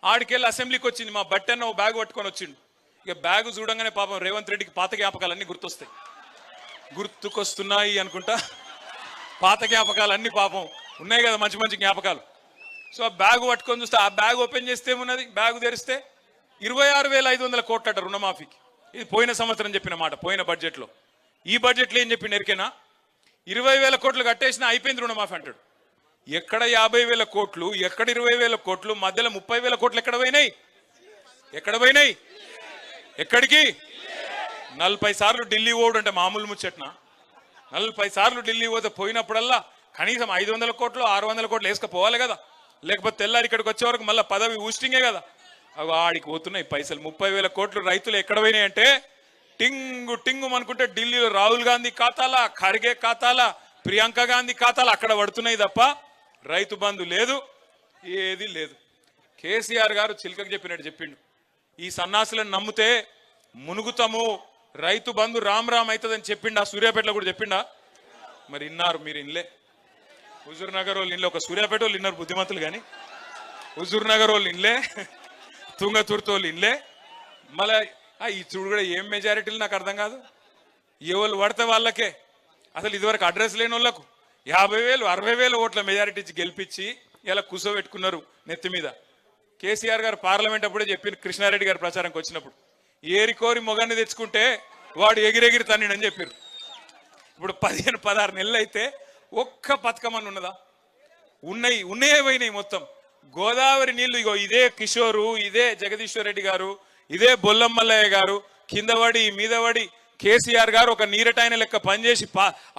ఆడికెళ్ళి అసెంబ్లీకి వచ్చింది మా బట్టన్న ఓ బ్యాగ్ పట్టుకొని వచ్చిండు. ఇక బ్యాగ్ చూడంగానే పాపం రేవంత్ రెడ్డికి పాత జ్ఞాపకాలన్నీ గుర్తుకొస్తున్నాయి అనుకుంటా. పాత జ్ఞాపకాలన్నీ పాపం ఉన్నాయి కదా, మంచి మంచి జ్ఞాపకాలు. సో ఆ బ్యాగ్ పట్టుకొని చూస్తే, ఆ బ్యాగ్ ఓపెన్ చేస్తే ఏమున్నది, బ్యాగ్ తెరిస్తే 26,500 కోట్లట రుణమాఫీకి. ఇది పోయిన సంవత్సరం చెప్పిన మాట, పోయిన బడ్జెట్లో. ఈ బడ్జెట్లో ఏం చెప్పిన ఎరికేనా? 20,000 కోట్లు కట్టేసినా అయిపోయింది రుణమాఫీ అంటాడు. ఎక్కడ 50,000 కోట్లు, ఎక్కడ 20,000 కోట్లు, మధ్యలో 30,000 కోట్లు ఎక్కడ పోయినాయి? ఎక్కడికి? 40 సార్లు ఢిల్లీ పోవడం అంటే మామూలు ముచ్చట్న? 40 సార్లు ఢిల్లీ పోతే పోయినప్పుడల్లా కనీసం 500 కోట్లు 600 కోట్లు వేసుకపోవాలి కదా, లేకపోతే తెల్లారి ఇక్కడికి వచ్చే వరకు మళ్ళీ పదవి ఊస్టింగే కదా. అవి ఆడికి పోతున్నాయి పైసలు. 30,000 కోట్లు రైతులు ఎక్కడ పోయినాయి అంటే టింగు అనుకుంటే ఢిల్లీలో రాహుల్ గాంధీ ఖాతాలా, ఖర్గే ఖాతాలా, ప్రియాంక గాంధీ ఖాతాలా అక్కడ పడుతున్నాయి తప్ప రైతు బంధు లేదు, ఏది లేదు. కేసీఆర్ గారు చిలకకు చెప్పినట్టు చెప్పిండు, ఈ సన్నాసులను నమ్మితే మునుగుతాము, రైతు బంధు రామ్ అవుతుందని చెప్పిండా? సూర్యాపేటలో కూడా చెప్పిండా? మరి ఇన్నారు మీరు? ఇన్లే. హుజూర్ నగర్ వాళ్ళు ఇన్లే, ఒక సూర్యాపేట వాళ్ళు ఇన్నారు బుద్ధిమంతులు, కానీ హుజూర్ నగర్ వాళ్ళు ఇన్లే, తుంగతుర్తి వాళ్ళు ఇన్లే. మళ్ళీ ఈ చూడు కూడా ఏం మెజారిటీలు నాకు అర్థం కాదు. ఎవరు పడితే వాళ్ళకే, అసలు ఇదివరకు అడ్రస్ లేని వాళ్ళకు 50,000 60,000 ఓట్ల మెజారిటీ ఇచ్చి గెలిపించి ఇలా కూర్చోబెట్టుకున్నారు నెత్తి మీద. కేసీఆర్ గారు పార్లమెంట్ అప్పుడే చెప్పి కృష్ణారెడ్డి గారు ప్రచారంకి వచ్చినప్పుడు, ఏరికోరి మొగాన్ని తెచ్చుకుంటే వాడు ఎగిరెగిరి తన్నిడని చెప్పారు. ఇప్పుడు 15-16 నెలలు అయితే ఒక్క పథకం అని ఉన్నదా? ఉన్నాయే పోయినాయి మొత్తం. గోదావరి నీళ్లు ఇగో ఇదే కిషోరు, ఇదే జగదీశ్వర్ రెడ్డి గారు, ఇదే బొల్లమ్మల్లయ్య గారు కిందవడి మీదవడి కేసీఆర్ గారు ఒక నీరటైన లెక్క పనిచేసి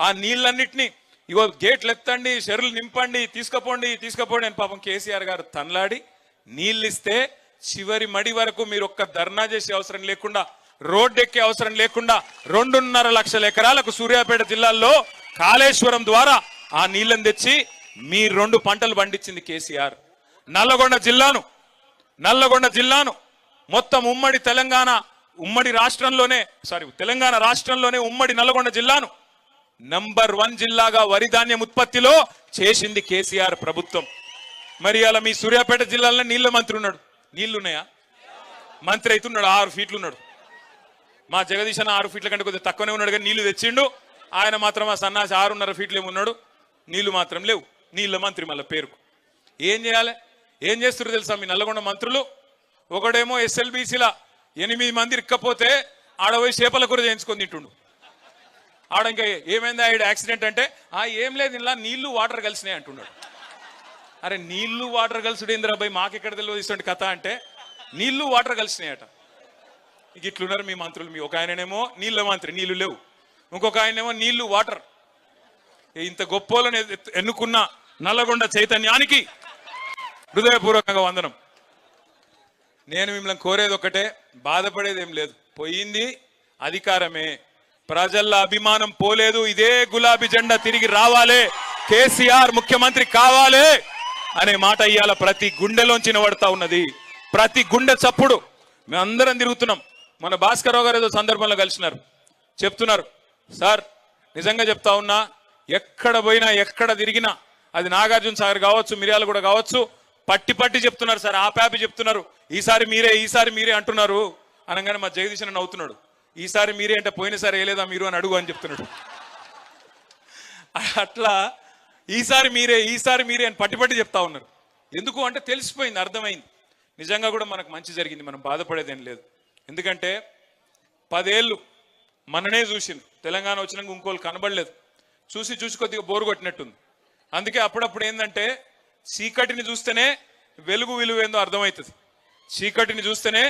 ఆ నీళ్ళన్నిటినీ ఇగో గేట్లు ఎత్తండి, చెరువులు నింపండి, తీసుకుపోండి అని పాపం కేసీఆర్ గారు తనలాడి నీళ్ళు ఇస్తే చివరి మడి వరకు మీరు ఒక్క ధర్నా చేసే అవసరం లేకుండా, రోడ్డు ఎక్కే అవసరం లేకుండా 2.5 లక్షల ఎకరాలకు సూర్యాపేట జిల్లాల్లో కాళేశ్వరం ద్వారా ఆ నీళ్లను తెచ్చి మీ 2 పంటలు పండించింది కేసీఆర్. నల్లగొండ జిల్లాను మొత్తం తెలంగాణ రాష్ట్రంలోనే ఉమ్మడి నల్లగొండ జిల్లాను నంబర్ 1 జిల్లాగా వరి ధాన్యం ఉత్పత్తిలో చేసింది కేసీఆర్ ప్రభుత్వం. మరి అలా మీ సూర్యాపేట జిల్లాలో నీళ్ళ మంత్రి ఉన్నాడు, నీళ్లు ఉన్నాయా? మంత్రి అవుతున్నాడు, 6 ఫీట్లు ఉన్నాడు. మా జగదీశ్ అన్న 6 ఫీట్ల కంటే కొద్దిగా తక్కువనే ఉన్నాడు, కానీ నీళ్లు తెచ్చిండు. ఆయన మాత్రం ఆ సన్నాసి 6.5 ఫీట్లు ఏమున్నాడు, నీళ్లు మాత్రం లేవు. నీళ్ళ మంత్రి మళ్ళీ పేరుకు. ఏం చేయాలి? ఏం చేస్తున్నారు తెలుసా మీ నల్లగొండ మంత్రులు? ఒకడేమో SLBCలా 8 మంది ఇక్కపోతే ఆడపోయి చేపల కూర చేయించుకొని తింటుండు. ఆడ ఇంకా ఏమైంది ఆవిడ యాక్సిడెంట్ అంటే, ఏం లేదు ఇలా నీళ్లు వాటర్ కలిసినాయి అంటున్నాడు. అరే నీళ్లు వాటర్ కలిసిడు ఏంద్రాబాయ్, మాకెక్కడ తెలియదు ఇటువంటి కథ అంటే నీళ్లు వాటర్ కలిసినాయట. ఇక ఇట్లున్నారు మీ మంత్రులు. మీ ఒక ఆయననేమో నీళ్ళ మంత్రి, నీళ్లు లేవు. ఇంకొక ఆయనేమో నీళ్లు వాటర్. ఇంత గొప్పోలను ఎన్నుకున్న నల్లగొండ చైతన్యానికి హృదయపూర్వకంగా వందనం. నేను మిమ్మల్ని కోరేది ఒకటే, బాధపడేది ఏం లేదు. పోయింది అధికారమే, ప్రజల అభిమానం పోలేదు. ఇదే గులాబీ జెండా తిరిగి రావాలి, కేసీఆర్ ముఖ్యమంత్రి కావాలి అనే మాట ఇవాళ ప్రతి గుండెలోంచి వినబడతా ఉన్నది. ప్రతి గుండె చప్పుడు. మేమందరం తిరుగుతున్నాం. మన భాస్కర్ రావు గారు ఏదో సందర్భంలో కలిసినారు, చెప్తున్నారు, సార్ నిజంగా చెప్తా ఉన్నా, ఎక్కడ పోయినా ఎక్కడ తిరిగినా, అది నాగార్జున సాగర్ కావచ్చు, మిర్యాలగూడ కావచ్చు, పట్టి పట్టి చెప్తున్నారు సార్, ఆపాపి చెప్తున్నారు, ఈసారి మీరే అంటున్నారు. అనగానే మా జగదీశ్ అన్న నవ్వుతున్నాడు. ఈసారి మీరే అంటే పోయినసారి వేయలేదా మీరు అని అడుగు అని చెప్తున్నాడు. అట్లా ఈసారి మీరే అని పట్టి చెప్తా ఉన్నారు. ఎందుకు అంటే తెలిసిపోయింది, అర్థమైంది. నిజంగా కూడా మనకు మంచి జరిగింది, మనం బాధపడేదేం లేదు. ఎందుకంటే 10 ఏళ్ళు మననే చూసింది, తెలంగాణ వచ్చినాక ఇంకోళ్ళు కనబడలేదు. చూసి కొద్దిగా బోరు కొట్టినట్టుంది. అందుకే అప్పుడప్పుడు ఏంటంటే చీకటిని చూస్తేనే వెలుగు విలువ ఏందో అర్థమవుతుంది. చీకటిని చూస్తేనే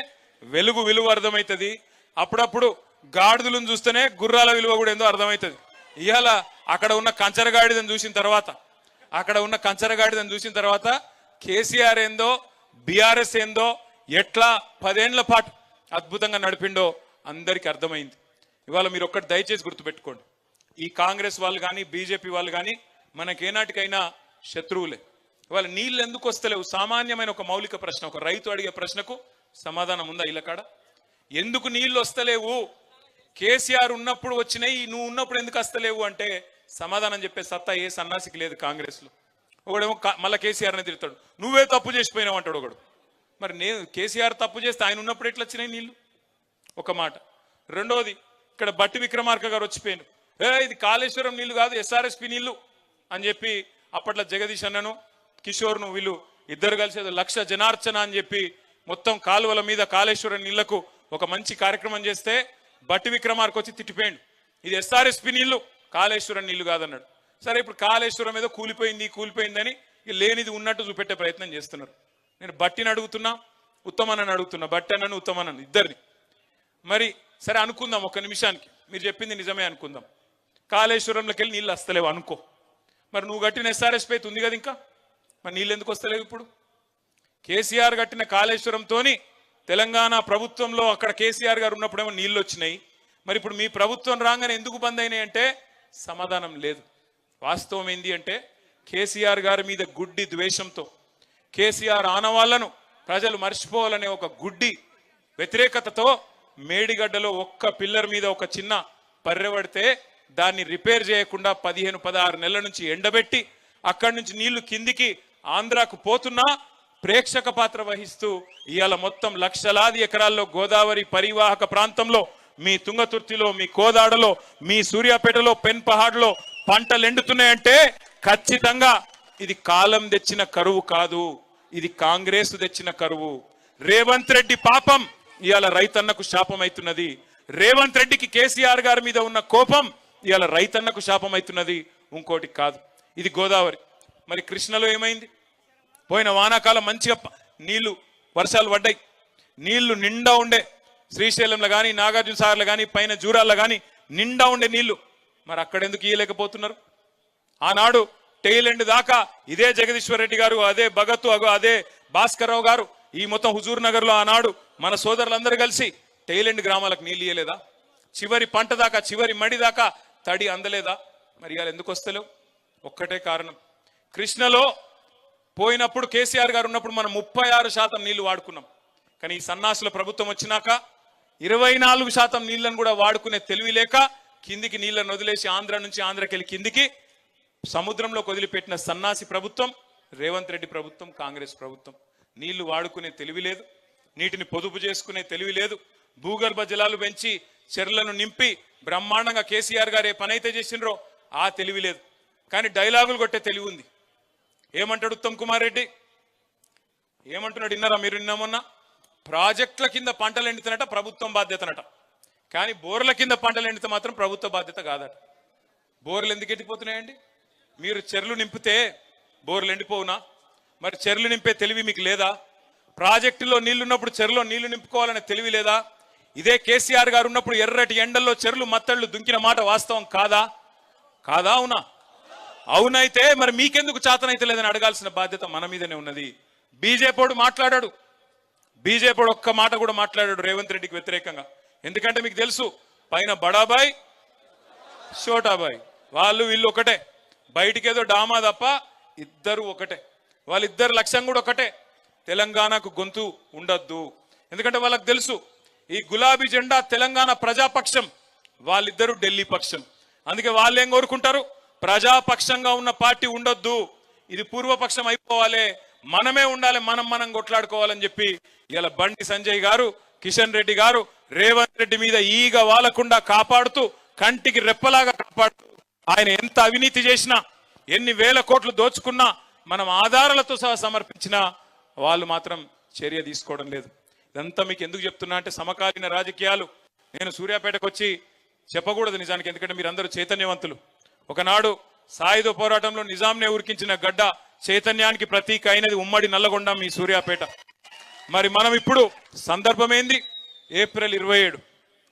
వెలుగు విలువ అర్థమవుతుంది. అప్పుడప్పుడు గాడిదలను చూస్తేనే గుర్రాల విలువ కూడా ఏందో అర్థమవుతుంది. ఇవాళ అక్కడ ఉన్న కంచరగాడిదని చూసిన తర్వాత కేసీఆర్ ఏందో, బీఆర్ఎస్ ఏందో, ఎట్లా 10 ఏళ్ల పాటు అద్భుతంగా నడిపిండో అందరికీ అర్థమైంది. ఇవాళ మీరు ఒక్కటి దయచేసి గుర్తుపెట్టుకోండి, ఈ కాంగ్రెస్ వాళ్ళు కానీ బీజేపీ వాళ్ళు కానీ మనకేనాటికైనా శత్రువులే. ఇవాళ నీళ్ళు ఎందుకు వస్తలేవు? సామాన్యమైన ఒక మౌలిక ప్రశ్న, ఒక రైతు అడిగే ప్రశ్నకు సమాధానం ఉందా ఇళ్ళకాడ? ఎందుకు నీళ్ళు వస్తలేవు? కేసీఆర్ ఉన్నప్పుడు వచ్చినాయి, నువ్వు ఉన్నప్పుడు ఎందుకు వస్తలేవు అంటే సమాధానం చెప్పే సత్తా ఏ సన్నాసికి లేదు కాంగ్రెస్లో. ఒకడేమో మళ్ళీ కేసీఆర్ని తిడతాడు, నువ్వే తప్పు చేసిపోయినావు అంటాడు ఒకడు. మరి నేను కేసీఆర్ తప్పు చేస్తే ఆయన ఉన్నప్పుడు ఎట్లా వచ్చినాయి నీళ్ళు? ఒక మాట. రెండోది, ఇక్కడ బట్టి విక్రమార్క గారు వచ్చిపోయాను, ఇది కాళేశ్వరం నీళ్లు కాదు SRSP నీళ్లు అని చెప్పి అప్పట్లో జగదీష్ అన్నను కిషోర్ను వీళ్ళు ఇద్దరు కలిసి 1,00,000 జనార్చన అని చెప్పి మొత్తం కాలువల మీద కాళేశ్వరం నీళ్లకు ఒక మంచి కార్యక్రమం చేస్తే బట్టి విక్రమార్క వచ్చి తిట్టిపోయాడు, ఇది SRSP నీళ్లు కాళేశ్వరం నీళ్లు కాదన్నాడు. సరే ఇప్పుడు కాళేశ్వరం ఏదో కూలిపోయిందని లేనిది ఉన్నట్టు చూపెట్టే ప్రయత్నం చేస్తున్నారు. నేను బట్టిని అడుగుతున్నా, ఉత్తమనని అడుగుతున్నా, బట్టి అన్నను ఉత్తమనని ఇద్దరిని. మరి సరే అనుకుందాం, ఒక్క నిమిషానికి మీరు చెప్పింది నిజమే అనుకుందాం, కాళేశ్వరంలోకి వెళ్ళి నీళ్ళు వస్తలేవు అనుకో. మరి నువ్వు కట్టిన SRSP అయితే ఉంది కదా, ఇంకా మరి నీళ్ళు ఎందుకు వస్తలేవు? ఇప్పుడు కేసీఆర్ కట్టిన కాళేశ్వరంతోని తెలంగాణ ప్రభుత్వంలో అక్కడ కేసీఆర్ గారు ఉన్నప్పుడేమో నీళ్ళు వచ్చినాయి, మరి ఇప్పుడు మీ ప్రభుత్వం రాగానే ఎందుకు బంద్ అయినాయి అంటే సమాధానం లేదు. వాస్తవం ఏంది అంటే కేసీఆర్ గారి మీద గుడ్డి ద్వేషంతో, కేసీఆర్ ఆనవాళ్లను ప్రజలు మర్చిపోవాలనే ఒక గుడ్డి వ్యతిరేకతతో మేడిగడ్డలో ఒక్క పిల్లర్ మీద ఒక చిన్న పర్రె పడితే దాన్ని రిపేర్ చేయకుండా 15-16 నెలల నుంచి ఎండబెట్టి అక్కడి నుంచి నీళ్లు కిందికి ఆంధ్రాకు పోతున్నా ప్రేక్షక పాత్ర వహిస్తూ ఇవాళ మొత్తం లక్షలాది ఎకరాల్లో గోదావరి పరివాహక ప్రాంతంలో, మీ తుంగతుర్తిలో, మీ కోదాడలో, మీ సూర్యాపేటలో, పెన్పహాడ్లో పంటలు ఎండుతున్నాయంటే ఖచ్చితంగా ఇది కాలం తెచ్చిన కరువు కాదు, ఇది కాంగ్రెస్ తెచ్చిన కరువు. రేవంత్ రెడ్డి పాపం ఇవాళ రైతన్నకు శాపం అవుతున్నది. రేవంత్ రెడ్డికి కేసీఆర్ గారి మీద ఉన్న కోపం ఇవాళ రైతన్నకు శాపం అవుతున్నది, ఇంకోటి కాదు. ఇది గోదావరి. మరి కృష్ణలో ఏమైంది? పోయిన వానాకాలం మంచిగా నీళ్లు వర్షాలు పడ్డాయి, నీళ్లు నిండా ఉండే, శ్రీశైలంలో కానీ నాగార్జున సాగర్లో కానీ పైన జూరాల్లో కానీ నిండా ఉండే నీళ్లు. మరి అక్కడెందుకు ఇయ్యలేకపోతున్నారు? ఆనాడు టెయిల్ ఎండ్ దాకా ఇదే జగదీశ్వర్ రెడ్డి గారు, అదే భగత్, అదే భాస్కర్ రావు గారు, ఈ మొత్తం హుజూర్ నగర్ లో ఆనాడు మన సోదరులందరూ కలిసి టెయిల్ ఎండ్ గ్రామాలకు నీళ్ళు ఇయ్యలేదా? చివరి పంట దాకా, చివరి మడి దాకా తడి అందలేదా? మరి ఇవాళ ఎందుకు వస్తలేవు? ఒక్కటే కారణం, కృష్ణలో పోయినప్పుడు కేసీఆర్ గారు ఉన్నప్పుడు మనం 36% నీళ్లు వాడుకున్నాం. కానీ ఈ సన్నాసుల ప్రభుత్వం వచ్చినాక 24% నీళ్లను కూడా వాడుకునే తెలివి లేక కిందికి నీళ్లను వదిలేసి ఆంధ్ర నుంచి ఆంధ్రకెళ్ళి కిందికి సముద్రంలో వదిలిపెట్టిన సన్నాసి ప్రభుత్వం రేవంత్ రెడ్డి ప్రభుత్వం, కాంగ్రెస్ ప్రభుత్వం. నీళ్లు వాడుకునే తెలివి లేదు, నీటిని పొదుపు చేసుకునే తెలివి లేదు, భూగర్భ జలాలు పెంచి చెర్లను నింపి బ్రహ్మాండంగా కేసీఆర్ గారు ఏ పని అయితే చేసినరో ఆ తెలివి లేదు. కానీ డైలాగులు కొట్టే తెలివి ఉంది. ఏమంటాడు ఉత్తమ్ కుమార్ రెడ్డి? ఏమంటున్నాడు విన్నారా మీరు? నిన్నమొన్న ప్రాజెక్టుల కింద పంటలు ఎండుతున్నట ప్రభుత్వం బాధ్యతనట, కానీ బోర్ల కింద పంటలు ఎండితే మాత్రం ప్రభుత్వ బాధ్యత కాదట. బోర్లు ఎందుకు ఎండిపోతున్నాయండి? మీరు చెర్లు నింపితే బోర్లు ఎండిపోవునా? మరి చెర్లు నింపే తెలివి మీకు లేదా? ప్రాజెక్టులో నీళ్లున్నప్పుడు చెరులో నీళ్లు నింపుకోవాలనే తెలివి లేదా? ఇదే కేసీఆర్ గారు ఉన్నప్పుడు ఎర్రటి ఎండల్లో చెర్లు మత్తళ్ళు దుంకిన మాట వాస్తవం కాదా? కాదా? అవునా? అవునైతే మరి మీకెందుకు చేతనైతే లేదని అడగాల్సిన బాధ్యత మన మీదనే ఉన్నది. బీజేపీడు మాట్లాడాడు, బీజేపీడు ఒక్క మాట కూడా మాట్లాడాడు రేవంత్ రెడ్డికి వ్యతిరేకంగా. ఎందుకంటే మీకు తెలుసు, పైన బడాబాయ్ షోటాబాయ్, వాళ్ళు వీళ్ళు ఒకటే, బయటికేదో డామా తప్ప ఇద్దరు ఒకటే. వాళ్ళిద్దరు లక్ష్యం కూడా ఒకటే, తెలంగాణకు గొంతు ఉండొద్దు. ఎందుకంటే వాళ్ళకి తెలుసు ఈ గులాబీ జెండా తెలంగాణ ప్రజాపక్షం, వాళ్ళిద్దరూ ఢిల్లీ పక్షం. అందుకే వాళ్ళు ఏం కోరుకుంటారు? ప్రజాపక్షంగా ఉన్న పార్టీ ఉండొద్దు, ఇది పూర్వపక్షం అయిపోవాలి, మనమే ఉండాలి, మనం కొట్లాడుకోవాలని చెప్పి ఇలా బండి సంజయ్ గారు, కిషన్ రెడ్డి గారు రేవంత్ రెడ్డి మీద ఈగ వాలకుండా కాపాడుతూ, కంటికి రెప్పలాగా కాపాడుతూ, ఆయన ఎంత అవినీతి చేసినా, ఎన్ని వేల కోట్లు దోచుకున్నా, మనం ఆధారాలతో సహా సమర్పించినా వాళ్ళు మాత్రం చర్య తీసుకోవడం లేదు. ఇదంతా మీకు ఎందుకు చెప్తున్నా అంటే సమకాలీన రాజకీయాలు. నేను సూర్యాపేటకు వచ్చి చెప్పకూడదు నిజానికి, ఎందుకంటే మీరందరూ చైతన్యవంతులు. ఒకనాడు సాయుధ పోరాటంలో నిజాంనే ఉరికించిన గడ్డ చైతన్యానికి ప్రతీక అయినది ఉమ్మడి నల్లగొండ మీ సూర్యాపేట. మరి మనం ఇప్పుడు సందర్భం ఏంది? ఏప్రిల్ 27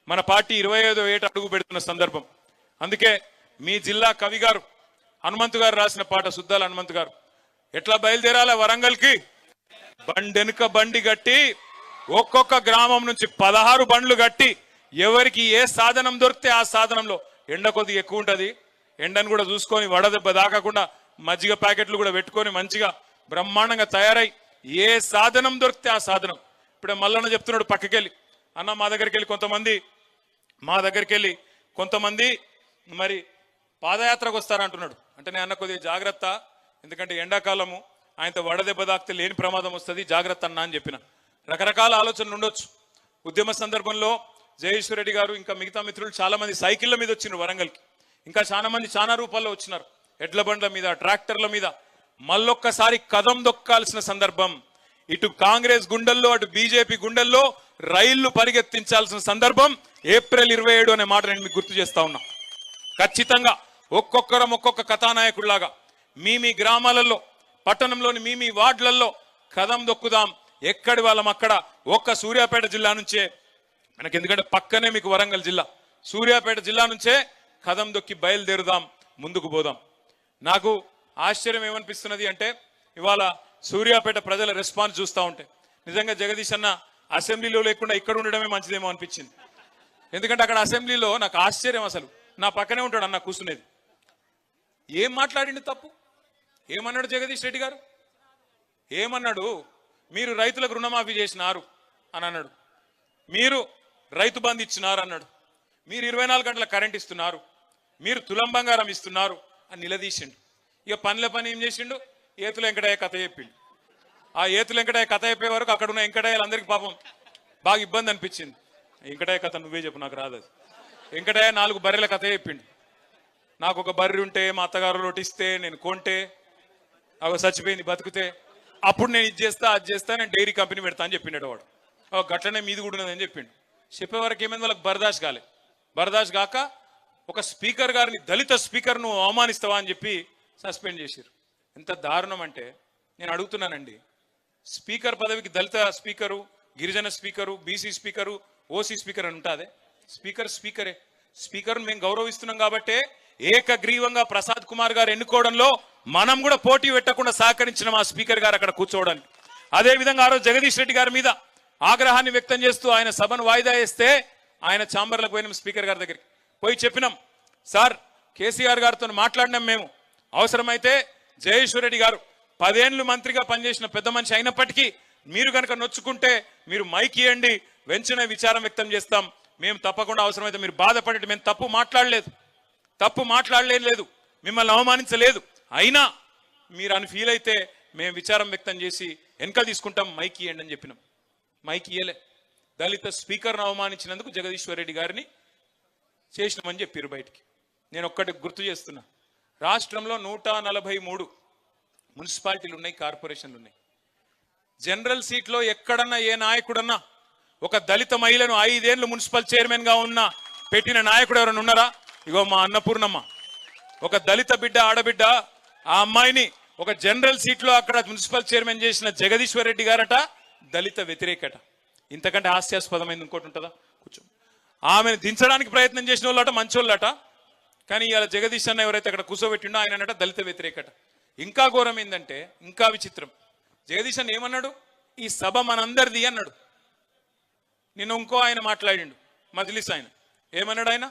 మన పార్టీ 25వ ఏట అడుగు పెడుతున్న సందర్భం. అందుకే మీ జిల్లా కవి గారు హనుమంతు గారు రాసిన పాట, సుద్దాల హనుమంతు గారు, ఎట్లా బయలుదేరాల వరంగల్కి? బండెనుక బండి గట్టి ఒక్కొక్క గ్రామం నుంచి 16 బండ్లు గట్టి, ఎవరికి ఏ సాధనం దొరికితే ఆ సాధనంలో, ఎండ కొద్దిగా ఎక్కువ ఉంటుంది, ఎండను కూడా చూసుకొని వడదెబ్బ దాకకుండా మజ్జిగ ప్యాకెట్లు కూడా పెట్టుకొని మంచిగా బ్రహ్మాండంగా తయారై ఏ సాధనం దొరికితే ఆ సాధనం. ఇప్పుడే మల్లన్న చెప్తున్నాడు పక్కకెళ్ళి, అన్న మా దగ్గరికి వెళ్ళి కొంతమంది మరి పాదయాత్రకు వస్తారంటున్నాడు. అంటే నేను అన్న కొద్దిగా జాగ్రత్త, ఎందుకంటే ఎండాకాలము, ఆయనతో వడదెబ్బ దాకితే లేని ప్రమాదం వస్తుంది, జాగ్రత్త అన్న అని చెప్పిన. రకరకాల ఆలోచనలు ఉండొచ్చు. ఉద్యమ సందర్భంలో జయేశ్వర్ రెడ్డి గారు ఇంకా మిగతా మిత్రులు చాలా మంది సైకిళ్ల మీద వచ్చినారు వరంగల్కి, ఇంకా చాలా మంది చాలా రూపాల్లో వచ్చినారు, ఎడ్ల బండ్ల మీద, ట్రాక్టర్ల మీద. మళ్ళొక్కసారి కదం దొక్కాల్సిన సందర్భం. ఇటు కాంగ్రెస్ గుండెల్లో, అటు బీజేపీ గుండెల్లో రైళ్లు పరిగెత్తించాల్సిన సందర్భం ఏప్రిల్ 27 అనే మాట నేను మీకు గుర్తు చేస్తా ఉన్నా. ఖచ్చితంగా ఒక్కొక్కరం ఒక్కొక్క కథానాయకుడిలాగా మీ గ్రామాలలో, పట్టణంలోని మీ వార్డులలో కదం దొక్కుదాం. ఎక్కడి వాళ్ళం అక్కడ. ఒక్క సూర్యాపేట జిల్లా నుంచే మనకి, ఎందుకంటే పక్కనే మీకు వరంగల్ జిల్లా, సూర్యాపేట జిల్లా నుంచే కదం దొక్కి బయలుదేరుదాం, ముందుకు పోదాం. నాకు ఆశ్చర్యం ఏమనిపిస్తున్నది అంటే ఇవాళ సూర్యాపేట ప్రజల రెస్పాన్స్ చూస్తూ ఉంటే నిజంగా జగదీష్ అన్న అసెంబ్లీలో లేకుండా ఇక్కడ ఉండడమే మంచిదేమో అనిపించింది. ఎందుకంటే అక్కడ అసెంబ్లీలో నాకు ఆశ్చర్యం, అసలు నా పక్కనే ఉంటాడు అన్న కూర్చునేది. ఏం మాట్లాడింది తప్పు? ఏమన్నాడు జగదీష్ రెడ్డి గారు? ఏమన్నాడు? మీరు రైతులకు రుణమాఫీ చేసినారు అని అన్నాడు, మీరు రైతు బంధు ఇచ్చినారు అన్నాడు, మీరు 24 గంటల కరెంట్ ఇస్తున్నారు, మీరు తులం బంగారం ఇస్తున్నారు అని నిలదీసిండు. ఇక పని ఏం చేసిండు? ఏతుల వెంకటయ్య కథ చెప్పిండు. ఆ ఏతుల వెంకటయ్య కథ చెప్పే వరకు అక్కడ ఉన్న వెంకటయ్యలందరికీ పాపం బాగా ఇబ్బంది అనిపించింది. వెంకటయ్య కథ నువ్వే చెప్పు, నాకు రాదు. వెంకటయ్య 4 బర్రెల కథ చెప్పిండు. నాకు ఒక బర్రె ఉంటే, మా అత్తగారు లోటిస్తే, నేను కొంటే, అవి చచ్చిపోయింది, బతికితే అప్పుడు నేను ఇది చేస్తా, అది చేస్తా, నేను డైరీ కంపెనీ పెడతా అని చెప్పిండు వాడు. గట్లనే మీది కూడా ఉన్నదని చెప్పిండు. చెప్పే వరకు ఏమైంది, వాళ్ళకి బర్దాష్ కాలే. బర్దాష్ కాక ఒక స్పీకర్ గారిని, దళిత స్పీకర్ నువ్వు అవమానిస్తావా అని చెప్పి సస్పెండ్ చేశారు. ఎంత దారుణం అంటే నేను అడుగుతున్నానండి, స్పీకర్ పదవికి దళిత స్పీకరు, గిరిజన speaker, BC speaker, OC speaker అని ఉంటుంది. స్పీకరే. స్పీకర్ను మేము గౌరవిస్తున్నాం కాబట్టే ఏకగ్రీవంగా ప్రసాద్ కుమార్ గారు ఎన్నుకోవడంలో మనం కూడా పోటీ పెట్టకుండా సహకరించిన మా స్పీకర్ గారు అక్కడ కూర్చోవడానికి. అదేవిధంగా ఆ రోజు జగదీష్ రెడ్డి గారి మీద ఆగ్రహాన్ని వ్యక్తం చేస్తూ ఆయన సభను వాయిదా వేస్తే ఆయన ఛాంబర్లకు పోయినాం, స్పీకర్ గారి దగ్గరికి పోయి చెప్పినాం, సార్ కేసీఆర్ గారితో మాట్లాడినాం మేము, అవసరమైతే జయేశ్వర్ రెడ్డి గారు 10 ఏళ్లు మంత్రిగా పనిచేసిన పెద్ద మనిషి అయినప్పటికీ మీరు కనుక నొచ్చుకుంటే మీరు మైక్ ఇవ్వండి, వెంటనే విచారం వ్యక్తం చేస్తాం, మేము తప్పకుండా అవసరమైతే మీరు బాధపడేది, మేము తప్పు మాట్లాడలేదు, మిమ్మల్ని అవమానించలేదు, అయినా మీరు అని ఫీల్ అయితే మేము విచారం వ్యక్తం చేసి వెనక తీసుకుంటాం, మైక్ ఇవ్వండి అని చెప్పినాం. మైక్ ఇయ్యలే. దళిత స్పీకర్ను అవమానించినందుకు జగదీశ్వర్ రెడ్డి గారిని చేసినామని చెప్పారు బయటికి. నేను ఒక్కటి గుర్తు చేస్తున్నా, రాష్ట్రంలో 143 మున్సిపాలిటీలు ఉన్నాయి, కార్పొరేషన్లు ఉన్నాయి. జనరల్ సీట్లో ఎక్కడన్నా ఏ నాయకుడన్నా ఒక దళిత మహిళను 5 ఏళ్లు మున్సిపల్ చైర్మన్ గా ఉన్న పెట్టిన నాయకుడు ఎవరైనా ఉన్నారా? ఇగో మా అన్నపూర్ణమ్మ, ఒక దళిత బిడ్డ, ఆడబిడ్డ, ఆ అమ్మాయిని ఒక జనరల్ సీట్లో అక్కడ మున్సిపల్ చైర్మన్ చేసిన జగదీశ్వర్ రెడ్డి గారట దళిత వ్యతిరేకట. ఇంతకంటే హాస్యాస్పదమైంది ఇంకోటి ఉంటుందా? కూర్చో. ఆమెను దించడానికి ప్రయత్నం చేసిన వాళ్ళట మంచోళ్ళట, కానీ ఇవాళ జగదీష్ అన్న ఎవరైతే అక్కడ కూర్చోబెట్టిండో ఆయన అన్నట దళిత వ్యతిరేకట. ఇంకా ఘోరం ఏంటంటే, ఇంకా విచిత్రం, జగదీష్ అన్న ఏమన్నాడు? ఈ సభ మనందరిది అన్నాడు. నిన్న ఇంకో ఆయన మాట్లాడిండు, మజ్లిస్ ఆయన. ఏమన్నాడు ఆయన?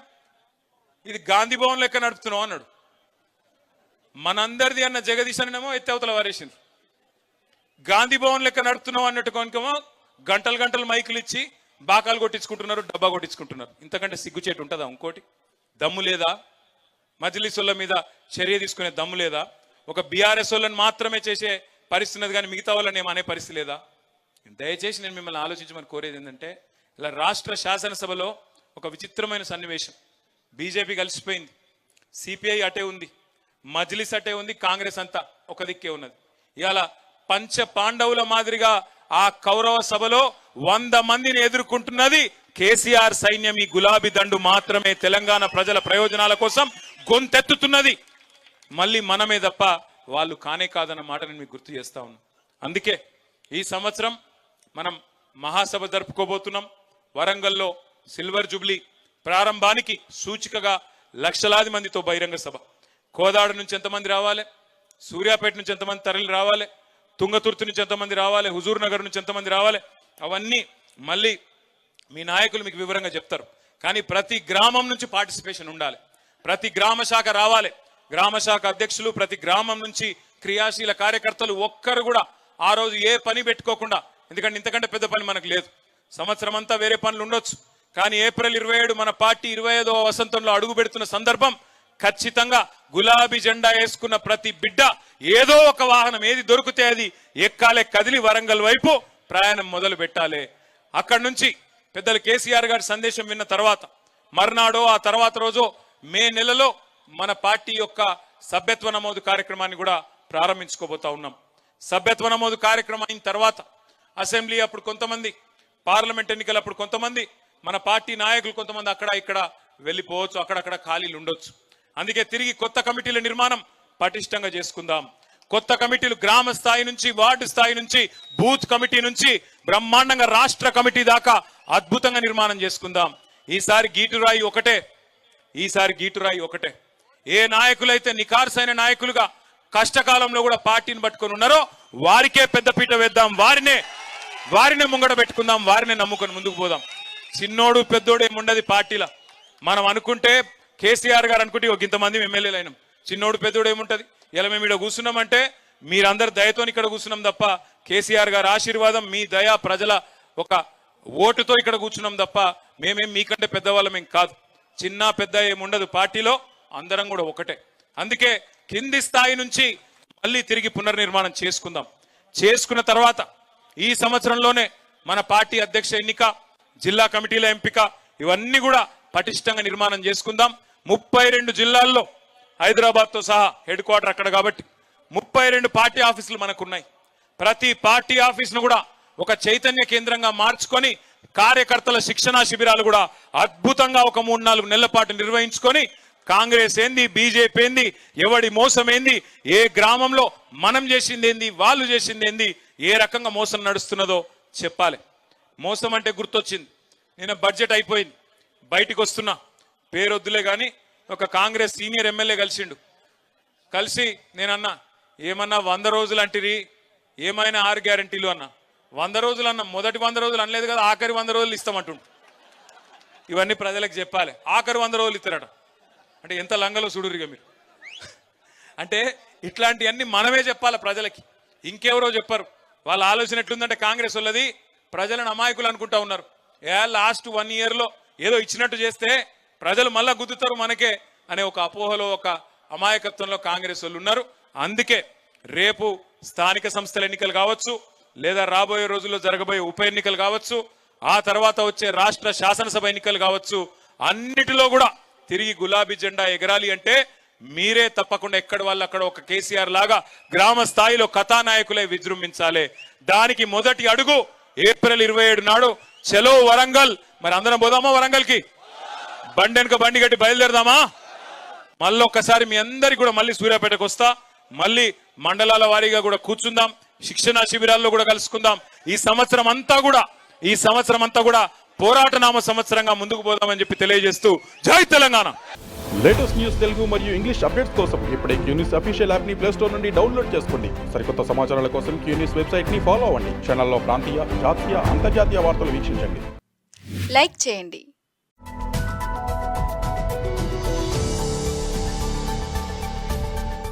ఇది గాంధీ భవన్ లెక్క నడుపుతున్నావు అన్నాడు. మనందరిది అన్న జగదీష్ అన్నమో ఎత్తవతల వారేసింది. గాంధీ భవన్ లెక్క నడుపుతున్నావు అన్నట్టు కొనుకమో గంటలు గంటలు మైకులు ఇచ్చి బాకాలు కొట్టించుకుంటున్నారు, డబ్బా కొట్టించుకుంటున్నారు. ఇంతకంటే సిగ్గుచేటు ఉంటుందా? ఇంకోటి దమ్ము లేదా? మజ్లిసుల మీద చర్య తీసుకునే దమ్ము లేదా? ఒక బీఆర్ఎస్ వాళ్ళని మాత్రమే చేసే పరిస్థితి ఉన్నది, కానీ మిగతా వాళ్ళని ఏమనే పరిస్థితి లేదా? దయచేసి నేను మిమ్మల్ని ఆలోచించమని కోరేది ఏంటంటే, ఇలా రాష్ట్ర శాసనసభలో ఒక విచిత్రమైన సన్నివేశం. బీజేపీ కలిసిపోయింది, సిపిఐ అటే ఉంది, మజ్లిస్ అటే ఉంది, కాంగ్రెస్ అంతా ఒక దిక్కే ఉన్నది. ఇవాళ పంచ పాండవుల మాదిరిగా ఆ కౌరవ సభలో 100 మందిని ఎదుర్కొంటున్నది కేసీఆర్ సైన్యం. ఈ గులాబీ దండు మాత్రమే తెలంగాణ ప్రజల ప్రయోజనాల కోసం గొంతెత్తుతున్నది. మళ్ళీ మనమే తప్ప వాళ్ళు కానే కాదన్న మాట నేను మీకు గుర్తు చేస్తా ఉన్నాను. అందుకే ఈ సంవత్సరం మనం మహాసభ జరుపుకోబోతున్నాం. వరంగల్లో సిల్వర్ జూబ్లీ ప్రారంభానికి సూచికగా లక్షలాది మందితో బహిరంగ సభ. కోదాడ నుంచి ఎంతమంది రావాలి, సూర్యాపేట నుంచి ఎంతమంది తరలి రావాలి, తుంగతుర్తి నుంచి ఎంతమంది రావాలి, హుజూర్ నగర్ నుంచి ఎంతమంది రావాలి, అవన్నీ మళ్ళీ మీ నాయకులు మీకు వివరంగా చెప్తారు. కానీ ప్రతి గ్రామం నుంచి పార్టిసిపేషన్ ఉండాలి, ప్రతి గ్రామ శాఖ రావాలి, గ్రామ శాఖ అధ్యక్షులు, ప్రతి గ్రామం నుంచి క్రియాశీల కార్యకర్తలు ఒక్కరు కూడా ఆ రోజు ఏ పని పెట్టుకోకుండా, ఎందుకంటే ఇంతకంటే పెద్ద పని మనకు లేదు, సంవత్సరం అంతా వేరే పనులు ఉండొచ్చు, కానీ ఏప్రిల్ 27 మన పార్టీ 25వ వసంతంలో అడుగు పెడుతున్న సందర్భం ఖచ్చితంగా గులాబీ జెండా వేసుకున్న ప్రతి బిడ్డ ఏదో ఒక వాహనం ఏది దొరికితే అది ఎక్కాలే, కదిలి వరంగల్ వైపు ప్రయాణం మొదలు పెట్టాలి. అక్కడి నుంచి పెద్దలు కేసీఆర్ గారి సందేశం విన్న తర్వాత మర్నాడో ఆ తర్వాత రోజు మే నెలలో మన పార్టీ యొక్క సభ్యత్వ నమోదు కార్యక్రమాన్ని కూడా ప్రారంభించుకోబోతా ఉన్నాం. సభ్యత్వ నమోదు కార్యక్రమం అయిన తర్వాత అసెంబ్లీ అప్పుడు కొంతమంది, పార్లమెంట్ ఎన్నికలప్పుడు కొంతమంది, మన పార్టీ నాయకులు కొంతమంది అక్కడ ఇక్కడ వెళ్ళిపోవచ్చు, అక్కడక్కడ ఖాళీలు ఉండొచ్చు. అందుకే తిరిగి కొత్త కమిటీల నిర్మాణం పటిష్టంగా చేసుకుందాం. కొత్త కమిటీలు గ్రామ స్థాయి నుంచి, వార్డు స్థాయి నుంచి, బూత్ కమిటీ నుంచి బ్రహ్మాండంగా రాష్ట్ర కమిటీ దాకా అద్భుతంగా నిర్మాణం చేసుకుందాం. ఈసారి గీటురాయి ఒకటే. ఏ నాయకులైతే నికార్సైన నాయకులుగా కష్టకాలంలో కూడా పార్టీని పట్టుకొని ఉన్నారో వారికే పెద్దపీట వేద్దాం, వారినే ముంగడ పెట్టుకుందాం, వారినే నమ్ముకొని ముందుకు పోదాం. చిన్నోడు పెద్దోడు ఏముండదు పార్టీలో. మనం అనుకుంటే కేసీఆర్ గారు అనుకుంటే ఒక ఇంతమంది ఎమ్మెల్యేలు అయినాం, చిన్నోడు పెద్దోడు ఏముంటది? ఇలా మేము ఇక్కడ కూర్చున్నామంటే మీరందరు దయతో ఇక్కడ కూర్చున్నాం తప్ప, కేసీఆర్ గారి ఆశీర్వాదం, మీ దయ, ప్రజల ఒక ఓటుతో ఇక్కడ కూర్చున్నాం తప్ప మేమేం మీకంటే పెద్దవాళ్ళమేం కాదు. చిన్న పెద్ద ఏముండదు పార్టీలో, అందరం కూడా ఒకటే. అందుకే కింది స్థాయి నుంచి మళ్ళీ తిరిగి పునర్నిర్మాణం చేసుకుందాం. చేసుకున్న తర్వాత ఈ సంవత్సరంలోనే మన పార్టీ అధ్యక్ష ఎన్నిక, జిల్లా కమిటీల ఎంపిక, ఇవన్నీ కూడా పటిష్టంగా నిర్మాణం చేసుకుందాం. 32 జిల్లాల్లో, హైదరాబాద్తో సహా హెడ్ క్వార్టర్ అక్కడ కాబట్టి 32 పార్టీ ఆఫీసులు మనకున్నాయి. ప్రతి పార్టీ ఆఫీసును కూడా ఒక చైతన్య కేంద్రంగా మార్చుకొని కార్యకర్తల శిక్షణా శిబిరాలు కూడా అద్భుతంగా ఒక 3-4 నెలల పాటు నిర్వహించుకొని కాంగ్రెస్ ఏంది, బీజేపీ ఏంది, ఎవడి మోసం ఏంది, ఏ గ్రామంలో మనం చేసింది ఏంది, వాళ్ళు చేసింది ఏంది, ఏ రకంగా మోసం నడుస్తున్నదో చెప్పాలి. మోసం అంటే గుర్తొచ్చింది, నేను బడ్జెట్ అయిపోయింది, బయటికి వస్తున్నా, పేరొద్దులే కానీ ఒక కాంగ్రెస్ సీనియర్ ఎమ్మెల్యే కలిసి నేనన్నా, ఏమన్నా 100 రోజులు అంటిరి, ఏమైనా 6 గ్యారంటీలు అన్నా. 100 రోజులు అన్న, మొదటి 100 రోజులు అనలేదు కదా, ఆఖరి 100 రోజులు ఇస్తామంటుండు. ఇవన్నీ ప్రజలకు చెప్పాలి. ఆఖరి 100 రోజులు ఇస్తారట అంటే ఎంత లంగలో చూడురిగా మీరు. అంటే ఇట్లాంటివన్నీ మనమే చెప్పాలి ప్రజలకి, ఇంకెవరో చెప్పరు. వాళ్ళ ఆలోచన ఎట్లుందంటే కాంగ్రెస్ వాళ్ళది ప్రజలను అమాయకులు అనుకుంటా ఉన్నారు. లాస్ట్ 1 yearలో ఏదో ఇచ్చినట్టు చేస్తే ప్రజలు మళ్ళా గుద్దుతారు మనకే అనే ఒక అపోహలో, ఒక అమాయకత్వంలో కాంగ్రెస్ వాళ్ళు ఉన్నారు. అందుకే రేపు స్థానిక సంస్థల ఎన్నికలు కావచ్చు, లేదా రాబోయే రోజుల్లో జరగబోయే ఉప ఎన్నికలు కావచ్చు, ఆ తర్వాత వచ్చే రాష్ట్ర శాసనసభ ఎన్నికలు కావచ్చు, అన్నిటిలో కూడా తిరిగి గులాబీ జెండా ఎగరాలి అంటే మీరే తప్పకుండా ఎక్కడ వాళ్ళు అక్కడ ఒక కేసీఆర్ లాగా గ్రామ స్థాయిలో కథానాయకులే విజృంభించాలి. దానికి మొదటి అడుగు ఏప్రిల్ 27 నాడు చలో వరంగల్. మరి అందరం పోదామా వరంగల్కి? బండి వెనుక బండి గట్టి బయలుదేరదామా? మళ్ళీ ఒక్కసారి మీ అందరికి కూడా మళ్ళీ సూర్యాపేటకు వస్తా, మళ్ళీ మండలాల వారీగా కూడా కూర్చుందాం, శిక్షణా శిబిరాల్లో కూడా కలుసుకుందాం. ఈ సంవత్సరం అంతా కూడా పోరాట నామ సంవత్సరంగా ముందుకు పోదామని చెప్పి తెలియజేస్తూ జై తెలంగాణ. లేటెస్ట్ న్యూస్ తెలుగు మరియు ఇంగ్లీష్ అప్డేట్స్ కోసం ఇప్పుడే క్యూన్యూస్ అఫీషియల్ యాప్ ని ప్లే స్టోర్ నుండి డౌన్లోడ్ చేసుకోండి. సరికొత్త సమాచారాల కోసం క్యూన్యూస్ వెబ్సైట్ ని ఫాలో అవ్వండి. ఛానల్లో ప్రాంతీయ, జాతీయ, అంతర్జాతీయ వార్తలు వీక్షించండి. లైక్ చేయండి,